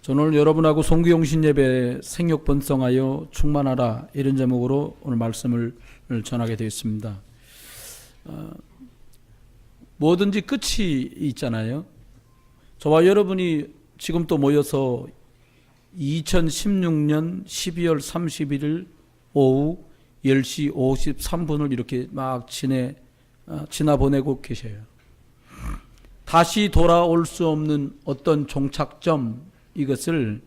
저는 오늘 여러분하고 송구용신 예배 생육 번성하여 충만하라 이런 제목으로 오늘 말씀을 전하게 되었습니다. 뭐든지 끝이 있잖아요. 저와 여러분이 지금 또 모여서 2016년 12월 31일 오후 10시 53분을 이렇게 막 지나 보내고 계셔요. 다시 돌아올 수 없는 어떤 종착점, 이것을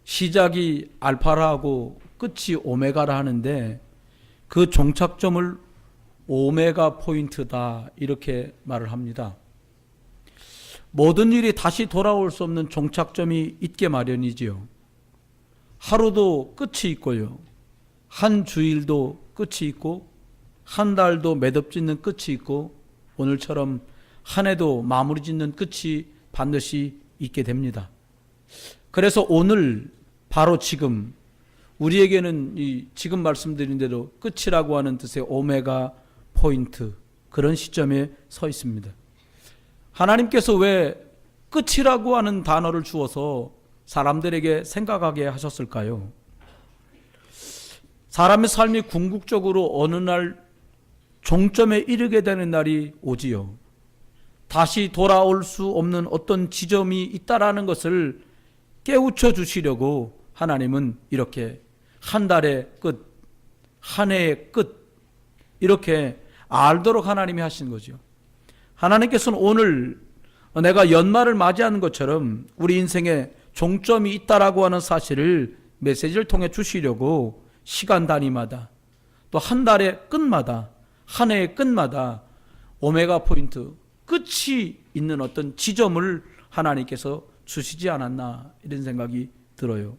시작이 알파라 하고 끝이 오메가라 하는데 그 종착점을 오메가 포인트다 이렇게 말을 합니다. 모든 일이 다시 돌아올 수 없는 종착점이 있게 마련이지요. 하루도 끝이 있고요. 한 주일도 끝이 있고 한 달도 매듭짓는 끝이 있고 오늘처럼 한 해도 마무리 짓는 끝이 반드시 있게 됩니다. 그래서 오늘 바로 지금 우리에게는 이 지금 말씀드린 대로 끝이라고 하는 뜻의 오메가 포인트 그런 시점에 서 있습니다. 하나님께서 왜 끝이라고 하는 단어를 주어서 사람들에게 생각하게 하셨을까요? 사람의 삶이 궁극적으로 어느 날 종점에 이르게 되는 날이 오지요. 다시 돌아올 수 없는 어떤 지점이 있다라는 것을 깨우쳐 주시려고 하나님은 이렇게 한 달의 끝, 한 해의 끝 이렇게 알도록 하나님이 하신 거죠. 하나님께서는 오늘 내가 연말을 맞이하는 것처럼 우리 인생에 종점이 있다라고 하는 사실을 메시지를 통해 주시려고 시간 단위마다 또 한 달의 끝마다 한 해의 끝마다 오메가 포인트 끝이 있는 어떤 지점을 하나님께서 주시지 않았나 이런 생각이 들어요.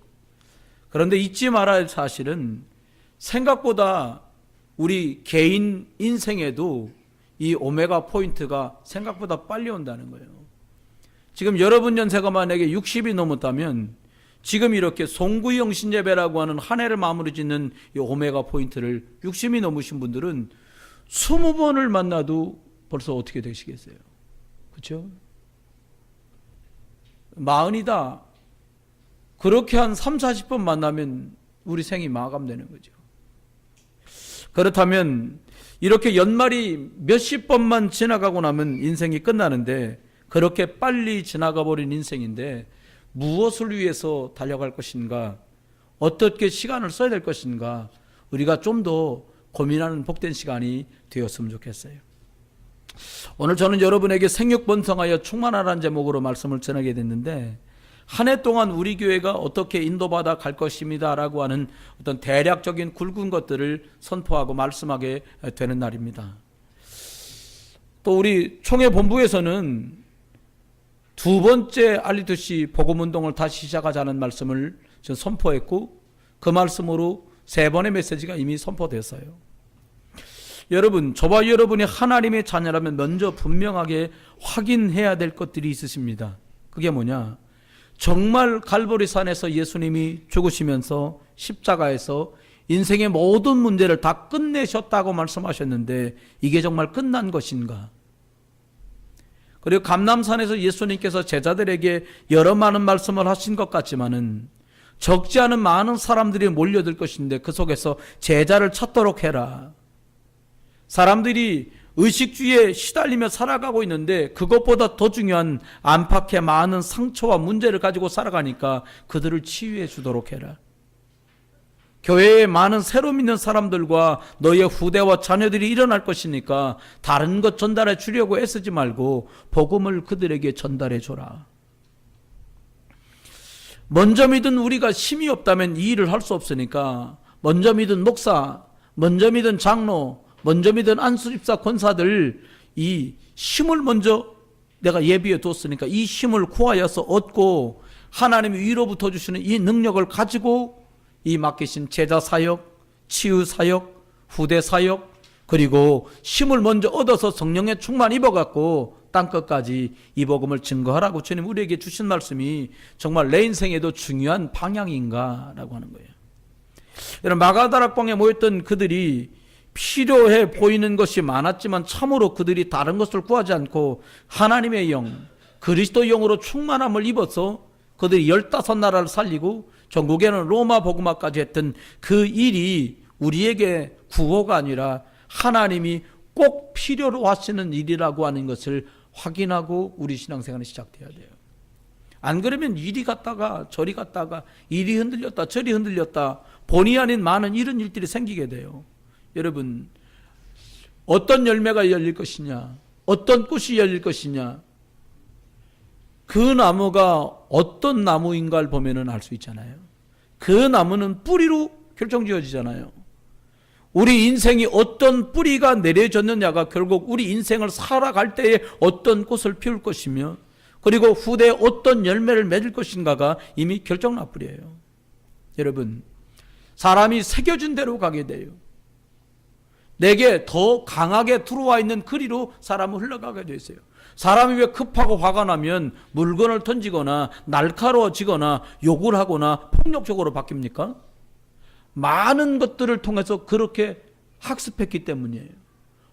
그런데 잊지 말아야 할 사실은 생각보다 우리 개인 인생에도 이 오메가 포인트가 생각보다 빨리 온다는 거예요. 지금 여러분 연세가 만약에 60이 넘었다면 지금 이렇게 송구영 신예배라고 하는 한 해를 마무리 짓는 이 오메가 포인트를 60이 넘으신 분들은 20번을 만나도 벌써 어떻게 되시겠어요? 그렇죠? 40이다. 그렇게 한 3, 40번 만나면 우리 생이 마감되는 거죠. 그렇다면 이렇게 연말이 몇십 번만 지나가고 나면 인생이 끝나는데 그렇게 빨리 지나가 버린 인생인데 무엇을 위해서 달려갈 것인가? 어떻게 시간을 써야 될 것인가? 우리가 좀 더 고민하는 복된 시간이 되었으면 좋겠어요. 오늘 저는 여러분에게 생육 번성하여 충만하라는 제목으로 말씀을 전하게 됐는데 한 해 동안 우리 교회가 어떻게 인도받아 갈 것입니다 라고 하는 어떤 대략적인 굵은 것들을 선포하고 말씀하게 되는 날입니다. 또 우리 총회 본부에서는 두 번째 알리듯이 복음운동을 다시 시작하자는 말씀을 선포했고 그 말씀으로 3번의 메시지가 이미 선포됐어요. 여러분, 저와 여러분이 하나님의 자녀라면 먼저 분명하게 확인해야 될 것들이 있으십니다. 그게 뭐냐? 정말 갈보리산에서 예수님이 죽으시면서 십자가에서 인생의 모든 문제를 다 끝내셨다고 말씀하셨는데 이게 정말 끝난 것인가? 그리고 감람산에서 예수님께서 제자들에게 여러 많은 말씀을 하신 것 같지만은 적지 않은 많은 사람들이 몰려들 것인데 그 속에서 제자를 찾도록 해라. 사람들이 의식주의에 시달리며 살아가고 있는데 그것보다 더 중요한 안팎의 많은 상처와 문제를 가지고 살아가니까 그들을 치유해 주도록 해라. 교회에 많은 새로 믿는 사람들과 너의 후대와 자녀들이 일어날 것이니까 다른 것 전달해 주려고 애쓰지 말고 복음을 그들에게 전달해 줘라. 먼저 믿은 우리가 힘이 없다면 이 일을 할 수 없으니까 먼저 믿은 목사, 먼저 믿은 장로, 먼저 믿은 안수집사 권사들 이 힘을 먼저 내가 예비해 뒀으니까 이 힘을 구하여서 얻고 하나님이 위로부터 주시는 이 능력을 가지고 이 맡기신 제자 사역, 치유 사역, 후대 사역 그리고 힘을 먼저 얻어서 성령의 충만 입어갖고 땅끝까지 이 복음을 증거하라고 주님 우리에게 주신 말씀이 정말 내 인생에도 중요한 방향인가라고 하는 거예요. 여러분 마가다락방에 모였던 그들이 필요해 보이는 것이 많았지만 참으로 그들이 다른 것을 구하지 않고 하나님의 영, 그리스도 영으로 충만함을 입어서 그들이 15나라를 살리고 전국에는 로마 복음화까지 했던 그 일이 우리에게 구호가 아니라 하나님이 꼭 필요로 하시는 일이라고 하는 것을 확인하고 우리 신앙생활이 시작돼야 돼요. 안 그러면 이리 갔다가 저리 갔다가 이리 흔들렸다 저리 흔들렸다 본의 아닌 많은 이런 일들이 생기게 돼요. 여러분, 어떤 열매가 열릴 것이냐, 어떤 꽃이 열릴 것이냐, 그 나무가 어떤 나무인가를 보면은 알 수 있잖아요. 그 나무는 뿌리로 결정지어지잖아요. 우리 인생이 어떤 뿌리가 내려졌느냐가 결국 우리 인생을 살아갈 때에 어떤 꽃을 피울 것이며, 그리고 후대에 어떤 열매를 맺을 것인가가 이미 결정나버려요. 여러분, 사람이 새겨진 대로 가게 돼요. 내게 더 강하게 들어와 있는 그리로 사람은 흘러가게 돼 있어요. 사람이 왜 급하고 화가 나면 물건을 던지거나 날카로워지거나 욕을 하거나 폭력적으로 바뀝니까? 많은 것들을 통해서 그렇게 학습했기 때문이에요.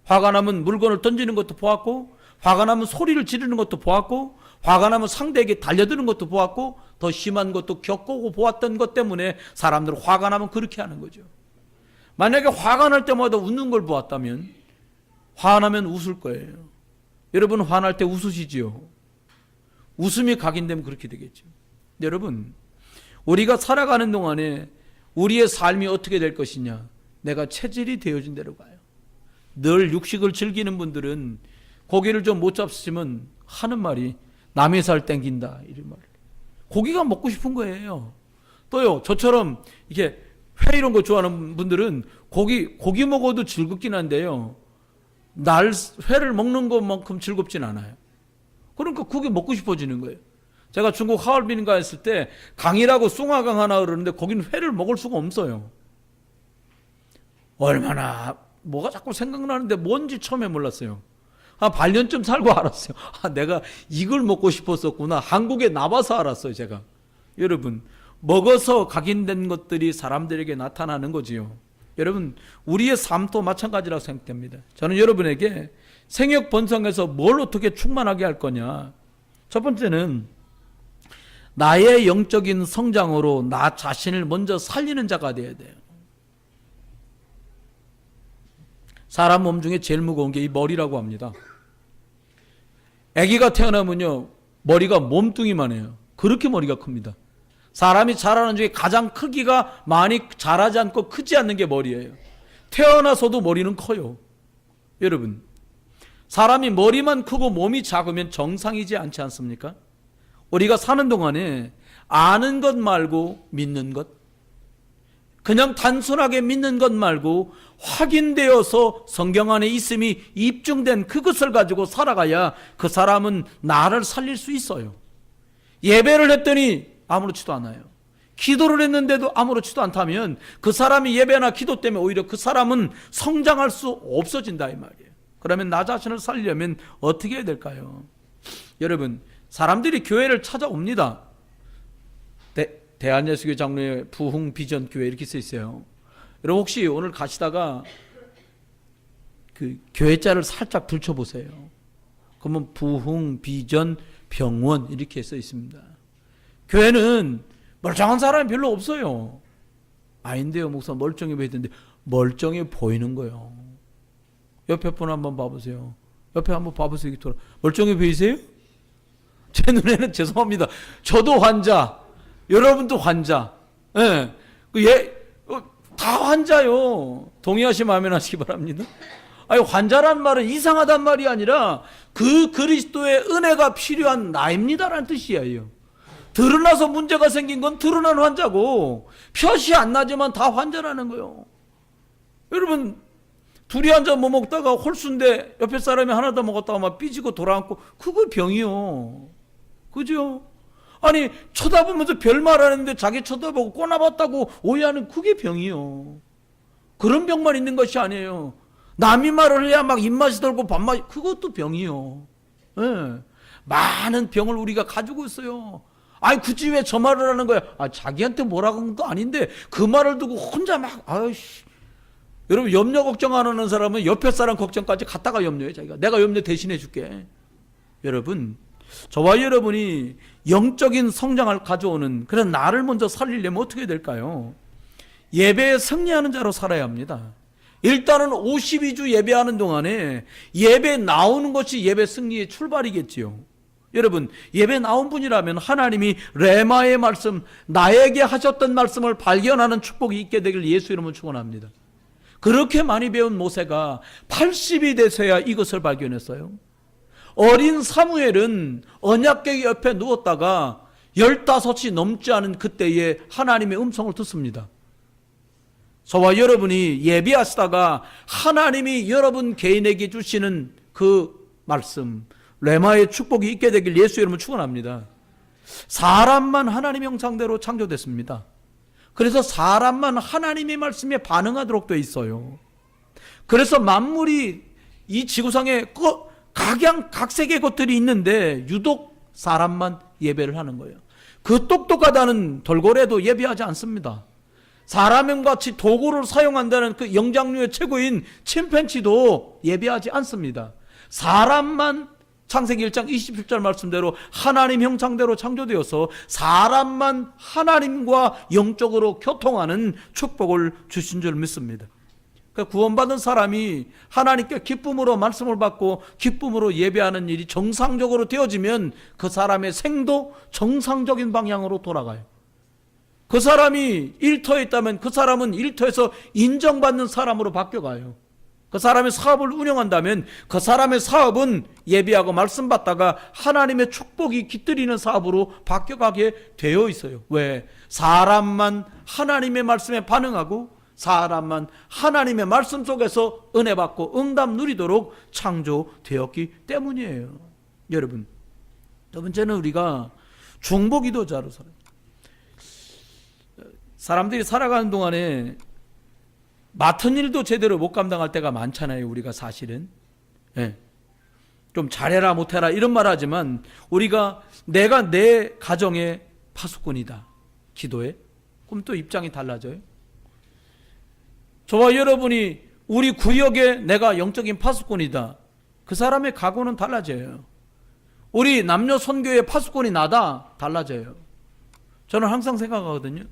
화가 나면 물건을 던지는 것도 보았고, 화가 나면 소리를 지르는 것도 보았고, 화가 나면 상대에게 달려드는 것도 보았고, 더 심한 것도 겪고 보았던 것 때문에 사람들은 화가 나면 그렇게 하는 거죠. 만약에 화가 날 때마다 웃는 걸 보았다면 화나면 웃을 거예요. 여러분, 화날 때 웃으시지요? 웃음이 각인되면 그렇게 되겠죠. 여러분, 우리가 살아가는 동안에 우리의 삶이 어떻게 될 것이냐, 내가 체질이 되어진 대로 가요. 늘 육식을 즐기는 분들은 고기를 좀 못 잡수시면 하는 말이 남의 살 땡긴다, 이런 말. 고기가 먹고 싶은 거예요. 또요, 저처럼 이게 회 이런 거 좋아하는 분들은 고기 먹어도 즐겁긴 한데요, 회를 먹는 것만큼 즐겁진 않아요. 그러니까 그게 먹고 싶어지는 거예요. 제가 중국 하얼빈가 했을 때 강이라고 숭화강 하나 그러는데 거기는 회를 먹을 수가 없어요. 얼마나 뭐가 자꾸 생각나는데 뭔지 처음에 몰랐어요. 한 반년쯤 살고 알았어요. 내가 이걸 먹고 싶었었구나. 한국에 나와서 알았어요, 제가. 여러분, 먹어서 각인된 것들이 사람들에게 나타나는 거지요. 여러분, 우리의 삶도 마찬가지라고 생각됩니다. 저는 여러분에게 생육 번성에서 뭘 어떻게 충만하게 할 거냐. 첫 번째는 나의 영적인 성장으로 나 자신을 먼저 살리는 자가 되어야 돼요. 사람 몸 중에 제일 무거운 게 이 머리라고 합니다. 아기가 태어나면요, 머리가 몸뚱이만 해요. 그렇게 머리가 큽니다. 사람이 자라는 중에 가장 크기가 많이 자라지 않고 크지 않는 게 머리예요. 태어나서도 머리는 커요. 여러분, 사람이 머리만 크고 몸이 작으면 정상이지 않지 않습니까? 우리가 사는 동안에 아는 것 말고 믿는 것, 그냥 단순하게 믿는 것 말고 확인되어서 성경 안에 있음이 입증된 그것을 가지고 살아가야 그 사람은 나를 살릴 수 있어요. 예배를 했더니 아무렇지도 않아요. 기도를 했는데도 아무렇지도 않다면 그 사람이 예배나 기도 때문에 오히려 그 사람은 성장할 수 없어진다, 이 말이에요. 그러면 나 자신을 살리려면 어떻게 해야 될까요? 여러분, 사람들이 교회를 찾아옵니다. 대한예수교 장로의 부흥 비전 교회 이렇게 써 있어요. 여러분, 혹시 오늘 가시다가 그 교회자를 살짝 들춰보세요. 그러면 부흥 비전 병원 이렇게 써 있습니다. 교회는 멀쩡한 사람이 별로 없어요. 아닌데요, 목사 멀쩡해 보이던데. 멀쩡해 보이는 거예요. 옆에 분 한번 봐보세요. 옆에 한번 봐보세요. 멀쩡해 보이세요? 제 눈에는 죄송합니다. 저도 환자, 여러분도 환자. 예. 다 환자요. 동의하시면 아멘 하시기 바랍니다. 아니, 환자란 말은 이상하단 말이 아니라 그 그리스도의 은혜가 필요한 나입니다라는 뜻이에요. 드러나서 문제가 생긴 건 드러난 환자고, 볕이 안 나지만 다 환자라는 거예요. 여러분, 둘이 앉아 뭐 먹다가 홀수인데 옆에 사람이 하나 더 먹었다가 막 삐지고 돌아앉고, 그거 병이요. 그죠? 아니, 쳐다보면서 별말 하는데 자기 쳐다보고 꼬나봤다고 오해하는, 그게 병이요. 그런 병만 있는 것이 아니에요. 남이 말을 해야 막 입맛이 돌고 밥맛이, 그것도 병이요. 네. 많은 병을 우리가 가지고 있어요. 아니, 굳이 왜 저 말을 하는 거야? 자기한테 뭐라고 한 것도 아닌데 그 말을 두고 혼자 막, 아이씨. 여러분, 염려 걱정 안 하는 사람은 옆에 사람 걱정까지 갖다가 염려해. 자기가 내가 염려 대신해 줄게. 여러분, 저와 여러분이 영적인 성장을 가져오는 그런 나를 먼저 살리려면 어떻게 될까요? 예배에 승리하는 자로 살아야 합니다. 일단은 52주 예배하는 동안에 예배 나오는 것이 예배 승리의 출발이겠지요. 여러분, 예배 나온 분이라면 하나님이 레마의 말씀, 나에게 하셨던 말씀을 발견하는 축복이 있게 되길 예수 이름으로 축원합니다. 그렇게 많이 배운 모세가 80이 돼서야 이것을 발견했어요. 어린 사무엘은 언약궤 옆에 누웠다가 15이 넘지 않은 그때에 하나님의 음성을 듣습니다. 저와 여러분이 예배하시다가 하나님이 여러분 개인에게 주시는 그 말씀, 레마의 축복이 있게 되길 예수 이름으로 축원합니다. 사람만 하나님의 형상대로 창조됐습니다. 그래서 사람만 하나님의 말씀에 반응하도록 되어 있어요. 그래서 만물이 이 지구상에 각양각색의 것들이 있는데 유독 사람만 예배를 하는 거예요. 그 똑똑하다는 돌고래도 예배하지 않습니다. 사람과 같이 도구를 사용한다는 그 영장류의 최고인 침팬지도 예배하지 않습니다. 사람만 창세기 1장 27절 말씀대로 하나님 형상대로 창조되어서 사람만 하나님과 영적으로 교통하는 축복을 주신 줄 믿습니다. 구원받은 사람이 하나님께 기쁨으로 말씀을 받고 기쁨으로 예배하는 일이 정상적으로 되어지면 그 사람의 생도 정상적인 방향으로 돌아가요. 그 사람이 일터에 있다면 그 사람은 일터에서 인정받는 사람으로 바뀌어가요. 그 사람의 사업을 운영한다면 그 사람의 사업은 예배하고 말씀 받다가 하나님의 축복이 깃들이는 사업으로 바뀌어가게 되어 있어요. 왜? 사람만 하나님의 말씀에 반응하고 사람만 하나님의 말씀 속에서 은혜 받고 응답 누리도록 창조되었기 때문이에요. 여러분, 두 번째는 우리가 중보기도자로 살아요. 사람들이 살아가는 동안에 맡은 일도 제대로 못 감당할 때가 많잖아요. 우리가 사실은 좀 잘해라 못해라 이런 말 하지만 우리가 내가 내 가정의 파수꾼이다 기도에, 그럼 또 입장이 달라져요. 저와 여러분이 우리 구역에 내가 영적인 파수꾼이다, 그 사람의 각오는 달라져요. 우리 남녀 선교의 파수꾼이 나다, 달라져요. 저는 항상 생각하거든요.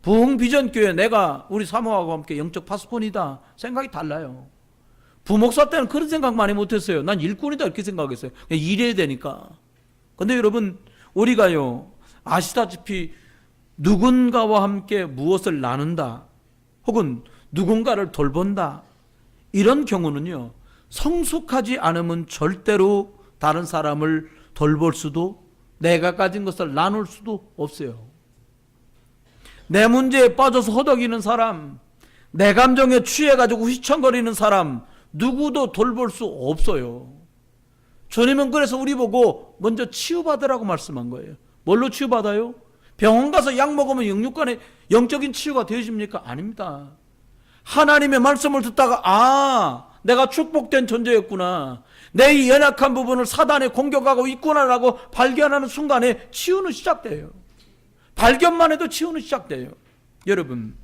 부흥비전교회 내가 우리 사모하고 함께 영적 파수꾼이다, 생각이 달라요. 부목사 때는 그런 생각 많이 못했어요. 난 일꾼이다 이렇게 생각했어요. 그냥 일해야 되니까. 근데 여러분, 우리가요 아시다시피 누군가와 함께 무엇을 나눈다 혹은 누군가를 돌본다, 이런 경우는요 성숙하지 않으면 절대로 다른 사람을 돌볼 수도 내가 가진 것을 나눌 수도 없어요. 내 문제에 빠져서 허덕이는 사람, 내 감정에 취해가지고 휘청거리는 사람 누구도 돌볼 수 없어요. 주님은 그래서 우리 보고 먼저 치유받으라고 말씀한 거예요. 뭘로 치유받아요? 병원 가서 약 먹으면 영적인 치유가 되어집니까? 아닙니다. 하나님의 말씀을 듣다가 내가 축복된 존재였구나, 내 이 연약한 부분을 사단에 공격하고 있구나라고 발견하는 순간에 치유는 시작돼요. 발견만 해도 치유는 시작돼요. 여러분,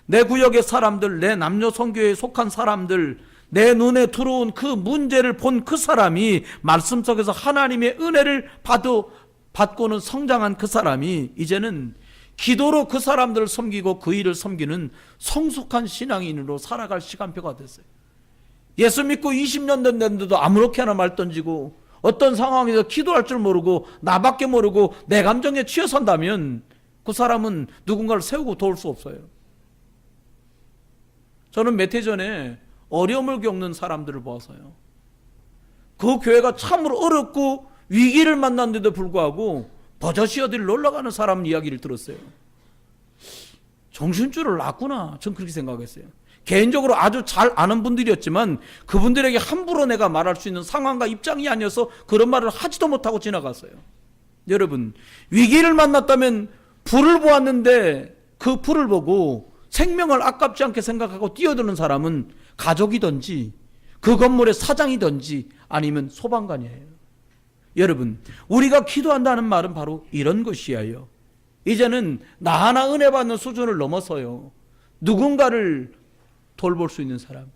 내 구역의 사람들, 내 남녀 선교에 속한 사람들, 내 눈에 들어온 그 문제를 본 그 사람이 말씀 속에서 하나님의 은혜를 받고는 성장한 그 사람이 이제는 기도로 그 사람들을 섬기고 그 일을 섬기는 성숙한 신앙인으로 살아갈 시간표가 됐어요. 예수 믿고 20년 됐는데도 아무렇게나 말 던지고 어떤 상황에서 기도할 줄 모르고 나밖에 모르고 내 감정에 취해 산다면 그 사람은 누군가를 세우고 도울 수 없어요. 저는 몇 해 전에 어려움을 겪는 사람들을 보아서요, 그 교회가 참으로 어렵고 위기를 만났는데도 불구하고 버젓이 어디를 놀러가는 사람 이야기를 들었어요. 정신줄을 놨구나, 전 그렇게 생각했어요. 개인적으로 아주 잘 아는 분들이었지만 그분들에게 함부로 내가 말할 수 있는 상황과 입장이 아니어서 그런 말을 하지도 못하고 지나갔어요. 여러분, 위기를 만났다면 불을 보았는데 그 불을 보고 생명을 아깝지 않게 생각하고 뛰어드는 사람은 가족이든지 그 건물의 사장이든지 아니면 소방관이에요. 여러분, 우리가 기도한다는 말은 바로 이런 것이에요. 이제는 나 하나 은혜 받는 수준을 넘어서요, 누군가를 돌볼 수 있는 사람,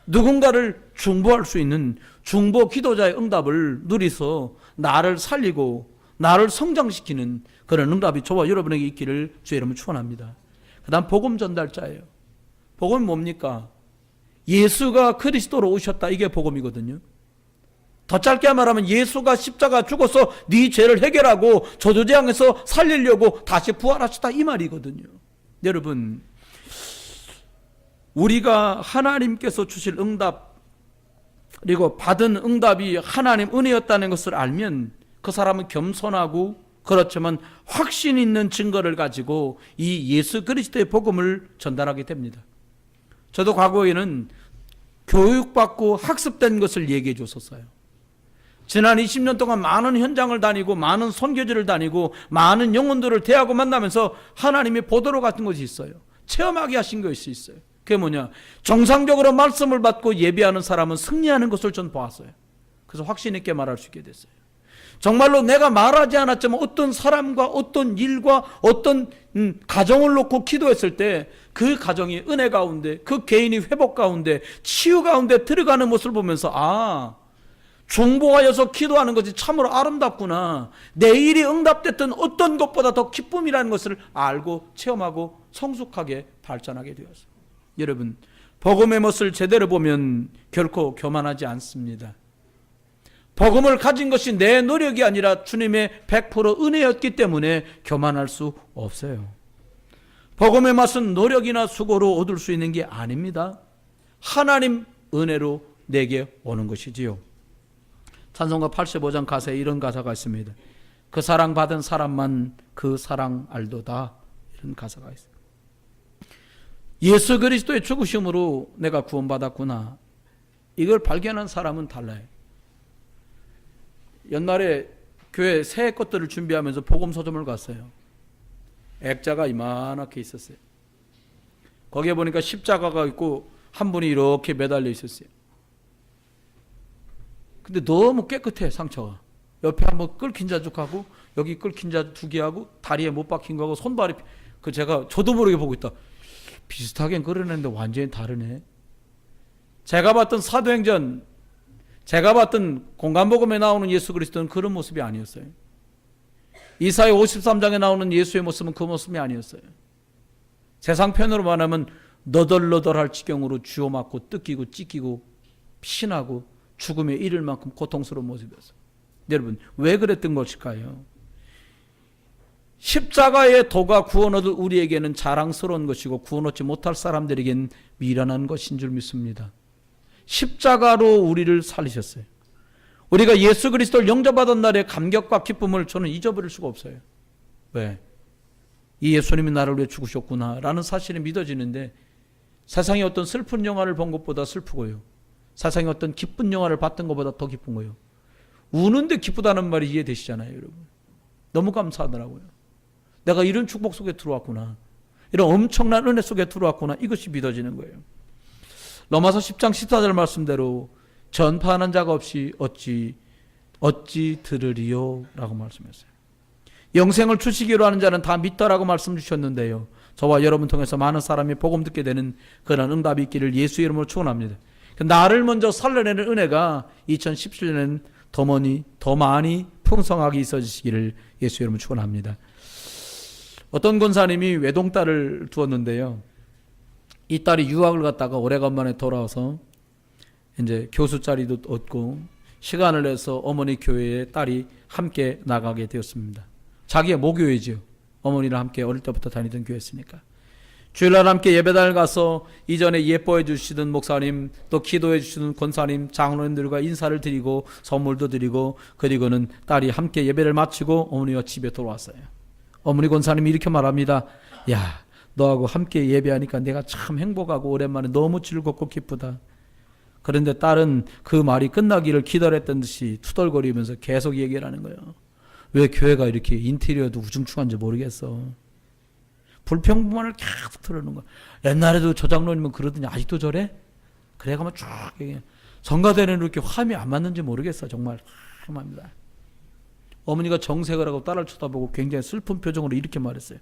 누군가를 중보할 수 있는 중보 기도자의 응답을 누리서 나를 살리고 나를 성장시키는 그런 응답이 저와 여러분에게 있기를 주의 이름으로 축원합니다. 그 다음 복음 전달자예요. 복음이 뭡니까? 예수가 그리스도로 오셨다. 이게 복음이거든요. 더 짧게 말하면 예수가 십자가 죽어서 네 죄를 해결하고 저주재앙에서 살리려고 다시 부활하셨다. 이 말이거든요. 여러분, 우리가 하나님께서 주실 응답 그리고 받은 응답이 하나님 은혜였다는 것을 알면 그 사람은 겸손하고 그렇지만 확신 있는 증거를 가지고 이 예수 그리스도의 복음을 전달하게 됩니다. 저도 과거에는 교육받고 학습된 것을 얘기해 줬었어요. 지난 20년 동안 많은 현장을 다니고 많은 선교지를 다니고 많은 영혼들을 대하고 만나면서 하나님이 보도로 같은 것이 있어요. 체험하게 하신 것이 있어요. 그게 뭐냐? 정상적으로 말씀을 받고 예배하는 사람은 승리하는 것을 전 보았어요. 그래서 확신 있게 말할 수 있게 됐어요. 정말로 내가 말하지 않았지만 어떤 사람과 어떤 일과 어떤 가정을 놓고 기도했을 때 그 가정이 은혜 가운데, 그 개인이 회복 가운데, 치유 가운데 들어가는 모습을 보면서 중보하여서 기도하는 것이 참으로 아름답구나. 내 일이 응답됐던 어떤 것보다 더 기쁨이라는 것을 알고 체험하고 성숙하게 발전하게 되었어요. 여러분, 복음의 멋을 제대로 보면 결코 교만하지 않습니다. 복음을 가진 것이 내 노력이 아니라 주님의 100% 은혜였기 때문에 교만할 수 없어요. 복음의 맛은 노력이나 수고로 얻을 수 있는 게 아닙니다. 하나님 은혜로 내게 오는 것이지요. 찬송가 85장 가사에 이런 가사가 있습니다. 그 사랑 받은 사람만 그 사랑 알도다. 이런 가사가 있어요. 예수 그리스도의 죽으심으로 내가 구원받았구나. 이걸 발견한 사람은 달라요. 옛날에 교회 새해 것들을 준비하면서 복음 서점을 갔어요. 액자가 이만하게 있었어요. 거기에 보니까 십자가가 있고 한 분이 이렇게 매달려 있었어요. 근데 너무 깨끗해, 상처가. 옆에 한번 끓긴 자죽하고 여기 끓긴 자 2개 하고 다리에 못 박힌 거하고 손발이 저도 모르게 보고 있다. 비슷하게 그려냈는데 완전히 다르네. 제가 봤던 사도행전, 제가 봤던 공간복음에 나오는 예수 그리스도는 그런 모습이 아니었어요. 이사야 53장에 나오는 예수의 모습은 그 모습이 아니었어요. 세상 편으로 말하면 너덜너덜할 지경으로 쥐어맞고 뜯기고 찢기고 피나고 죽음에 이를 만큼 고통스러운 모습이었어요. 여러분, 왜 그랬던 것일까요? 십자가의 도가 구원 얻을 우리에게는 자랑스러운 것이고 구원 얻지 못할 사람들에게는 미련한 것인 줄 믿습니다. 십자가로 우리를 살리셨어요. 우리가 예수 그리스도를 영접받은 날의 감격과 기쁨을 저는 잊어버릴 수가 없어요. 왜? 이 예수님이 나를 위해 죽으셨구나 라는 사실이 믿어지는데 세상의 어떤 슬픈 영화를 본 것보다 슬프고요. 세상의 어떤 기쁜 영화를 봤던 것보다 더 기쁜 거예요. 우는데 기쁘다는 말이 이해되시잖아요, 여러분. 너무 감사하더라고요. 내가 이런 축복 속에 들어왔구나. 이런 엄청난 은혜 속에 들어왔구나. 이것이 믿어지는 거예요. 로마서 10장 14절 말씀대로 전파하는 자가 없이 어찌 들으리요? 라고 말씀했어요. 영생을 주시기로 하는 자는 다 믿더라고 말씀 주셨는데요. 저와 여러분 통해서 많은 사람이 복음 듣게 되는 그런 응답이 있기를 예수 이름으로 축원합니다. 나를 먼저 살려내는 은혜가 2017년에는 더 많이 풍성하게 있어지시기를 예수 이름으로 축원합니다. 어떤 권사님이 외동딸을 두었는데요. 이 딸이 유학을 갔다가 오래간만에 돌아와서 이제 교수 자리도 얻고 시간을 내서 어머니 교회에 딸이 함께 나가게 되었습니다. 자기의 모교회죠. 어머니랑 함께 어릴 때부터 다니던 교회였으니까. 주일날 함께 예배당을 가서 이전에 예뻐해 주시던 목사님, 또 기도해 주시는 권사님, 장로님들과 인사를 드리고 선물도 드리고, 그리고는 딸이 함께 예배를 마치고 어머니와 집에 돌아왔어요. 어머니 권사님이 이렇게 말합니다. 야, 너하고 함께 예배하니까 내가 참 행복하고 오랜만에 너무 즐겁고 기쁘다. 그런데 딸은 그 말이 끝나기를 기다렸던 듯이 투덜거리면서 계속 얘기를 하는 거예요. 왜 교회가 이렇게 인테리어도 우중충한지 모르겠어. 불평불만을 계속 틀어놓는 거야. 옛날에도 저 장로님은 그러더니 아직도 저래? 그래가면 쭉 얘기해. 성가대는 이렇게 화음이 안 맞는지 모르겠어. 정말 참합니다. 어머니가 정색을 하고 딸을 쳐다보고 굉장히 슬픈 표정으로 이렇게 말했어요.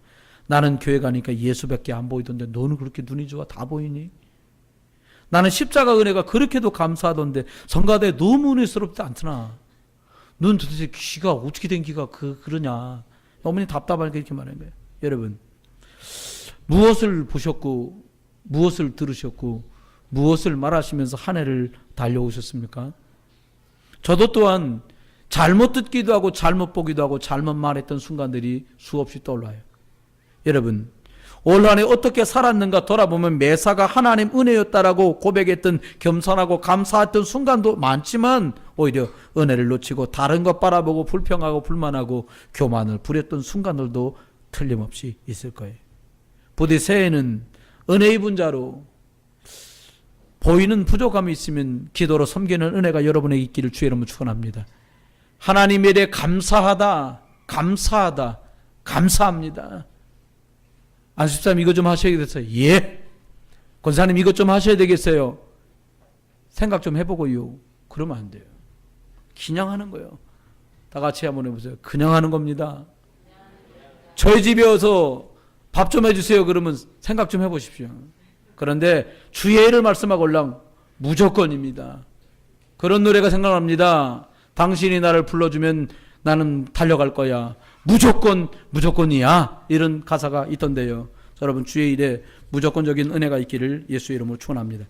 나는 교회 가니까 예수밖에 안 보이던데 너는 그렇게 눈이 좋아 다 보이니? 나는 십자가 은혜가 그렇게도 감사하던데 성가대 너무 은혜스럽지 않더나. 넌 도대체 귀가 어떻게 된 귀가 그러냐. 어머니 답답하니까 이렇게 말하는 거예요. 여러분, 무엇을 보셨고 무엇을 들으셨고 무엇을 말하시면서 한 해를 달려오셨습니까? 저도 또한 잘못 듣기도 하고 잘못 보기도 하고 잘못 말했던 순간들이 수없이 떠올라요. 여러분, 올 한 해 어떻게 살았는가 돌아보면 매사가 하나님 은혜였다라고 고백했던 겸손하고 감사했던 순간도 많지만 오히려 은혜를 놓치고 다른 것 바라보고 불평하고 불만하고 교만을 부렸던 순간들도 틀림없이 있을 거예요. 부디 새해에는 은혜 입은 자로 보이는 부족함이 있으면 기도로 섬기는 은혜가 여러분에게 있기를 주의 이름으로 축원합니다. 하나님에 대해 감사하다, 감사하다, 감사합니다. 안수사님 이거 좀 하셔야겠어요. 예. 권사님 이것 좀 하셔야 되겠어요. 생각 좀 해보고요. 그러면 안 돼요. 그냥 하는 거예요. 다 같이 한번 해보세요. 그냥 하는 겁니다. 저희 집에 와서 밥 좀 해주세요. 그러면 생각 좀 해보십시오. 그런데 주의 일을 말씀하고 올랑 무조건입니다. 그런 노래가 생각납니다. 당신이 나를 불러주면 나는 달려갈 거야. 무조건이야. 이런 가사가 있던데요. 여러분, 주의 일에 무조건적인 은혜가 있기를 예수의 이름으로 축원합니다.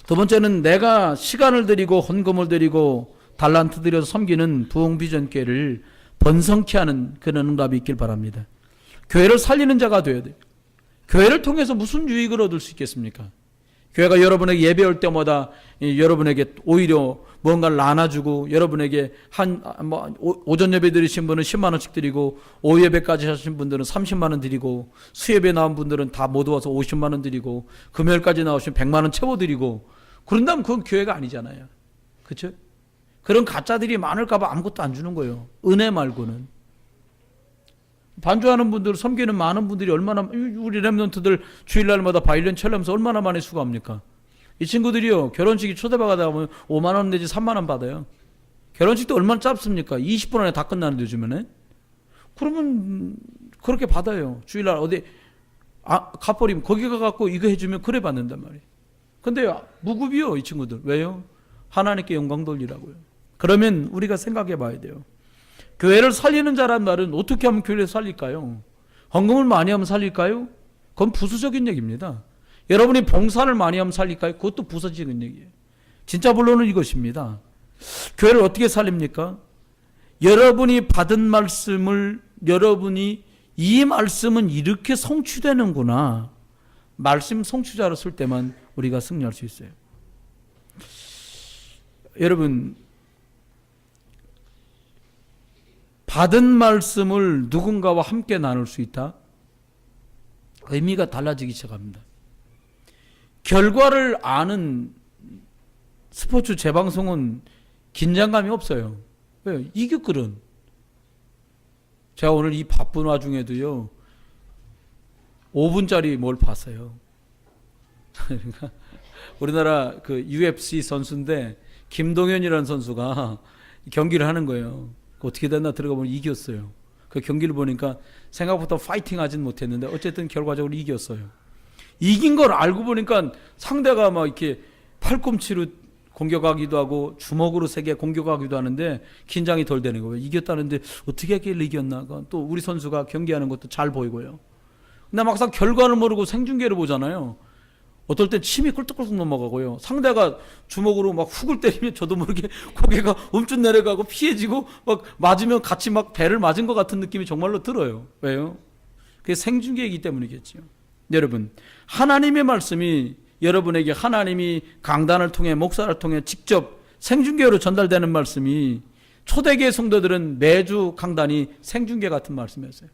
두 번째는 내가 시간을 들이고 헌금을 들이고 달란트 들여서 섬기는 부흥비전교회를 번성케 하는 그런 응답이 있길 바랍니다. 교회를 살리는 자가 되어야 돼요. 교회를 통해서 무슨 유익을 얻을 수 있겠습니까? 교회가 여러분에게 예배 올 때마다 여러분에게 오히려 뭔가를 나눠주고 여러분에게 오전 예배 드리신 분은 10만 원씩 드리고 오후 예배까지 하신 분들은 30만 원 드리고 수예배 나온 분들은 다 모두 와서 50만 원 드리고 금요일까지 나오시면 100만 원 채워 드리고 그런다면 그건 교회가 아니잖아요. 그렇죠? 그런 가짜들이 많을까 봐 아무것도 안 주는 거예요. 은혜 말고는. 반주하는 분들, 섬기는 많은 분들이 얼마나, 우리 랩런트들 주일날마다 바이올린 첼로하면서 얼마나 많이 수고합니까? 이 친구들이요, 결혼식이 초대받아다 보면 5만 원 내지 3만 원 받아요. 결혼식도 얼마나 짧습니까? 20분 안에 다 끝나는데 요즘에는. 그러면 그렇게 받아요. 주일날 어디 갓버리면 거기 가갖고 이거 해주면 그래 받는단 말이에요. 근데 무급이요, 이 친구들. 왜요? 하나님께 영광 돌리라고요. 그러면 우리가 생각해 봐야 돼요. 교회를 살리는 자란 말은 어떻게 하면 교회를 살릴까요? 헌금을 많이 하면 살릴까요? 그건 부수적인 얘기입니다. 여러분이 봉사를 많이 하면 살릴까요? 그것도 부수적인 얘기예요. 진짜 본론은 이것입니다. 교회를 어떻게 살립니까? 여러분이 받은 말씀을 여러분이 이 말씀은 이렇게 성취되는구나. 말씀 성취자로 쓸 때만 우리가 승리할 수 있어요. 여러분, 받은 말씀을 누군가와 함께 나눌 수 있다? 의미가 달라지기 시작합니다. 결과를 아는 스포츠 재방송은 긴장감이 없어요. 왜요? 이겼거든. 제가 오늘 이 바쁜 와중에도요, 5분짜리 뭘 봤어요. 그러니까 우리나라 그 UFC 선수인데 김동현이라는 선수가 경기를 하는 거예요. 어떻게 됐나 들어가 보면 이겼어요. 그 경기를 보니까 생각보다 파이팅 하진 못했는데 어쨌든 결과적으로 이겼어요. 이긴 걸 알고 보니까 상대가 막 이렇게 팔꿈치로 공격하기도 하고 주먹으로 세게 공격하기도 하는데 긴장이 덜 되는 거예요. 이겼다는데 어떻게 했길래 이겼나. 또 우리 선수가 경기하는 것도 잘 보이고요. 근데 막상 결과를 모르고 생중계를 보잖아요. 어떨 땐 침이 꿀떡꿀떡 넘어가고요. 상대가 주먹으로 막 훅을 때리면 저도 모르게 고개가 움쭉 내려가고 피해지고 막 맞으면 같이 막 배를 맞은 것 같은 느낌이 정말로 들어요. 왜요? 그게 생중계이기 때문이겠죠. 여러분, 하나님의 말씀이 여러분에게 하나님이 강단을 통해 목사를 통해 직접 생중계로 전달되는 말씀이 초대교회 성도들은 매주 강단이 생중계 같은 말씀이었어요.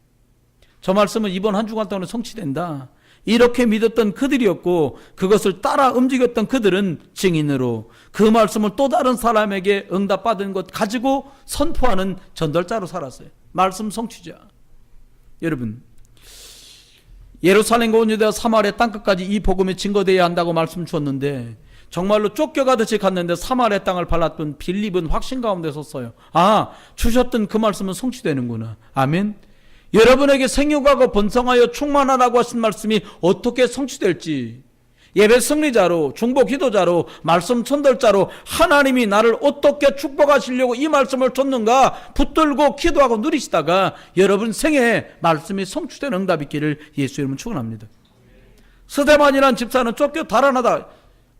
저 말씀은 이번 한 주간 동안 성취된다. 이렇게 믿었던 그들이었고 그것을 따라 움직였던 그들은 증인으로 그 말씀을 또 다른 사람에게 응답받은 것 가지고 선포하는 전달자로 살았어요. 말씀 성취자. 여러분, 예루살렘과 온 유대와 사마리아 땅끝까지 이 복음이 증거되어야 한다고 말씀 주었는데 정말로 쫓겨가듯이 갔는데 사마리아 땅을 발랐던 빌립은 확신 가운데 섰어요. 아, 주셨던 그 말씀은 성취되는구나. 아멘. 여러분에게 생육하고 번성하여 충만하라고 하신 말씀이 어떻게 성취될지, 예배 승리자로, 중보 기도자로, 말씀 전달자로 하나님이 나를 어떻게 축복하시려고 이 말씀을 줬는가 붙들고 기도하고 누리시다가 여러분 생애에 말씀이 성취되는 응답이 있기를 예수 이름으로 축원합니다. 스데반이라는 집사는 쫓겨 달아나다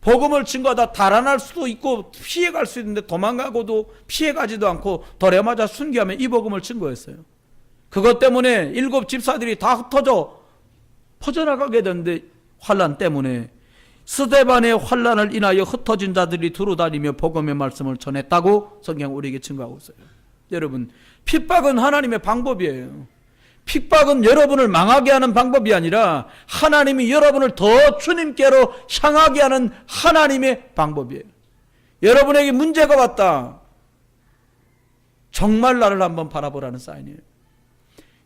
복음을 증거하다 달아날 수도 있고 피해갈 수 있는데 도망가고도 피해가지도 않고 돌에맞아 순교하며 이 복음을 증거했어요. 그것 때문에 7 집사들이 다 흩어져 퍼져나가게 됐는데 환난 때문에 스데반의 환난을 인하여 흩어진 자들이 두루다니며 복음의 말씀을 전했다고 성경 우리에게 증거하고 있어요. 여러분, 핍박은 하나님의 방법이에요. 핍박은 여러분을 망하게 하는 방법이 아니라 하나님이 여러분을 더 주님께로 향하게 하는 하나님의 방법이에요. 여러분에게 문제가 왔다. 정말 나를 한번 바라보라는 사인이에요.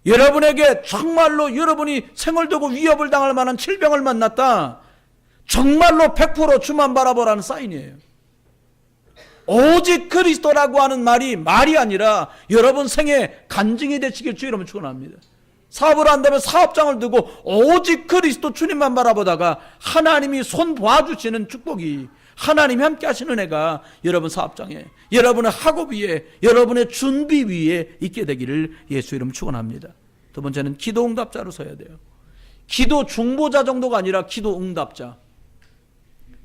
여러분에게 정말로 여러분이 생활되고 위협을 당할 만한 질병을 만났다. 정말로 100% 주만 바라보라는 사인이에요. 오직 그리스도라고 하는 말이 아니라 여러분 생에 간증이 되시길 주 이름으로 축원합니다. 사업을 한다면 사업장을 두고 오직 그리스도 주님만 바라보다가 하나님이 손 봐주시는 축복이, 하나님이 함께 하시는 은혜가 여러분 사업장에, 여러분의 학업 위에, 여러분의 준비 위에 있게 되기를 예수 이름 축원합니다. 두 번째는 기도 응답자로 서야 돼요. 기도 중보자 정도가 아니라 기도 응답자.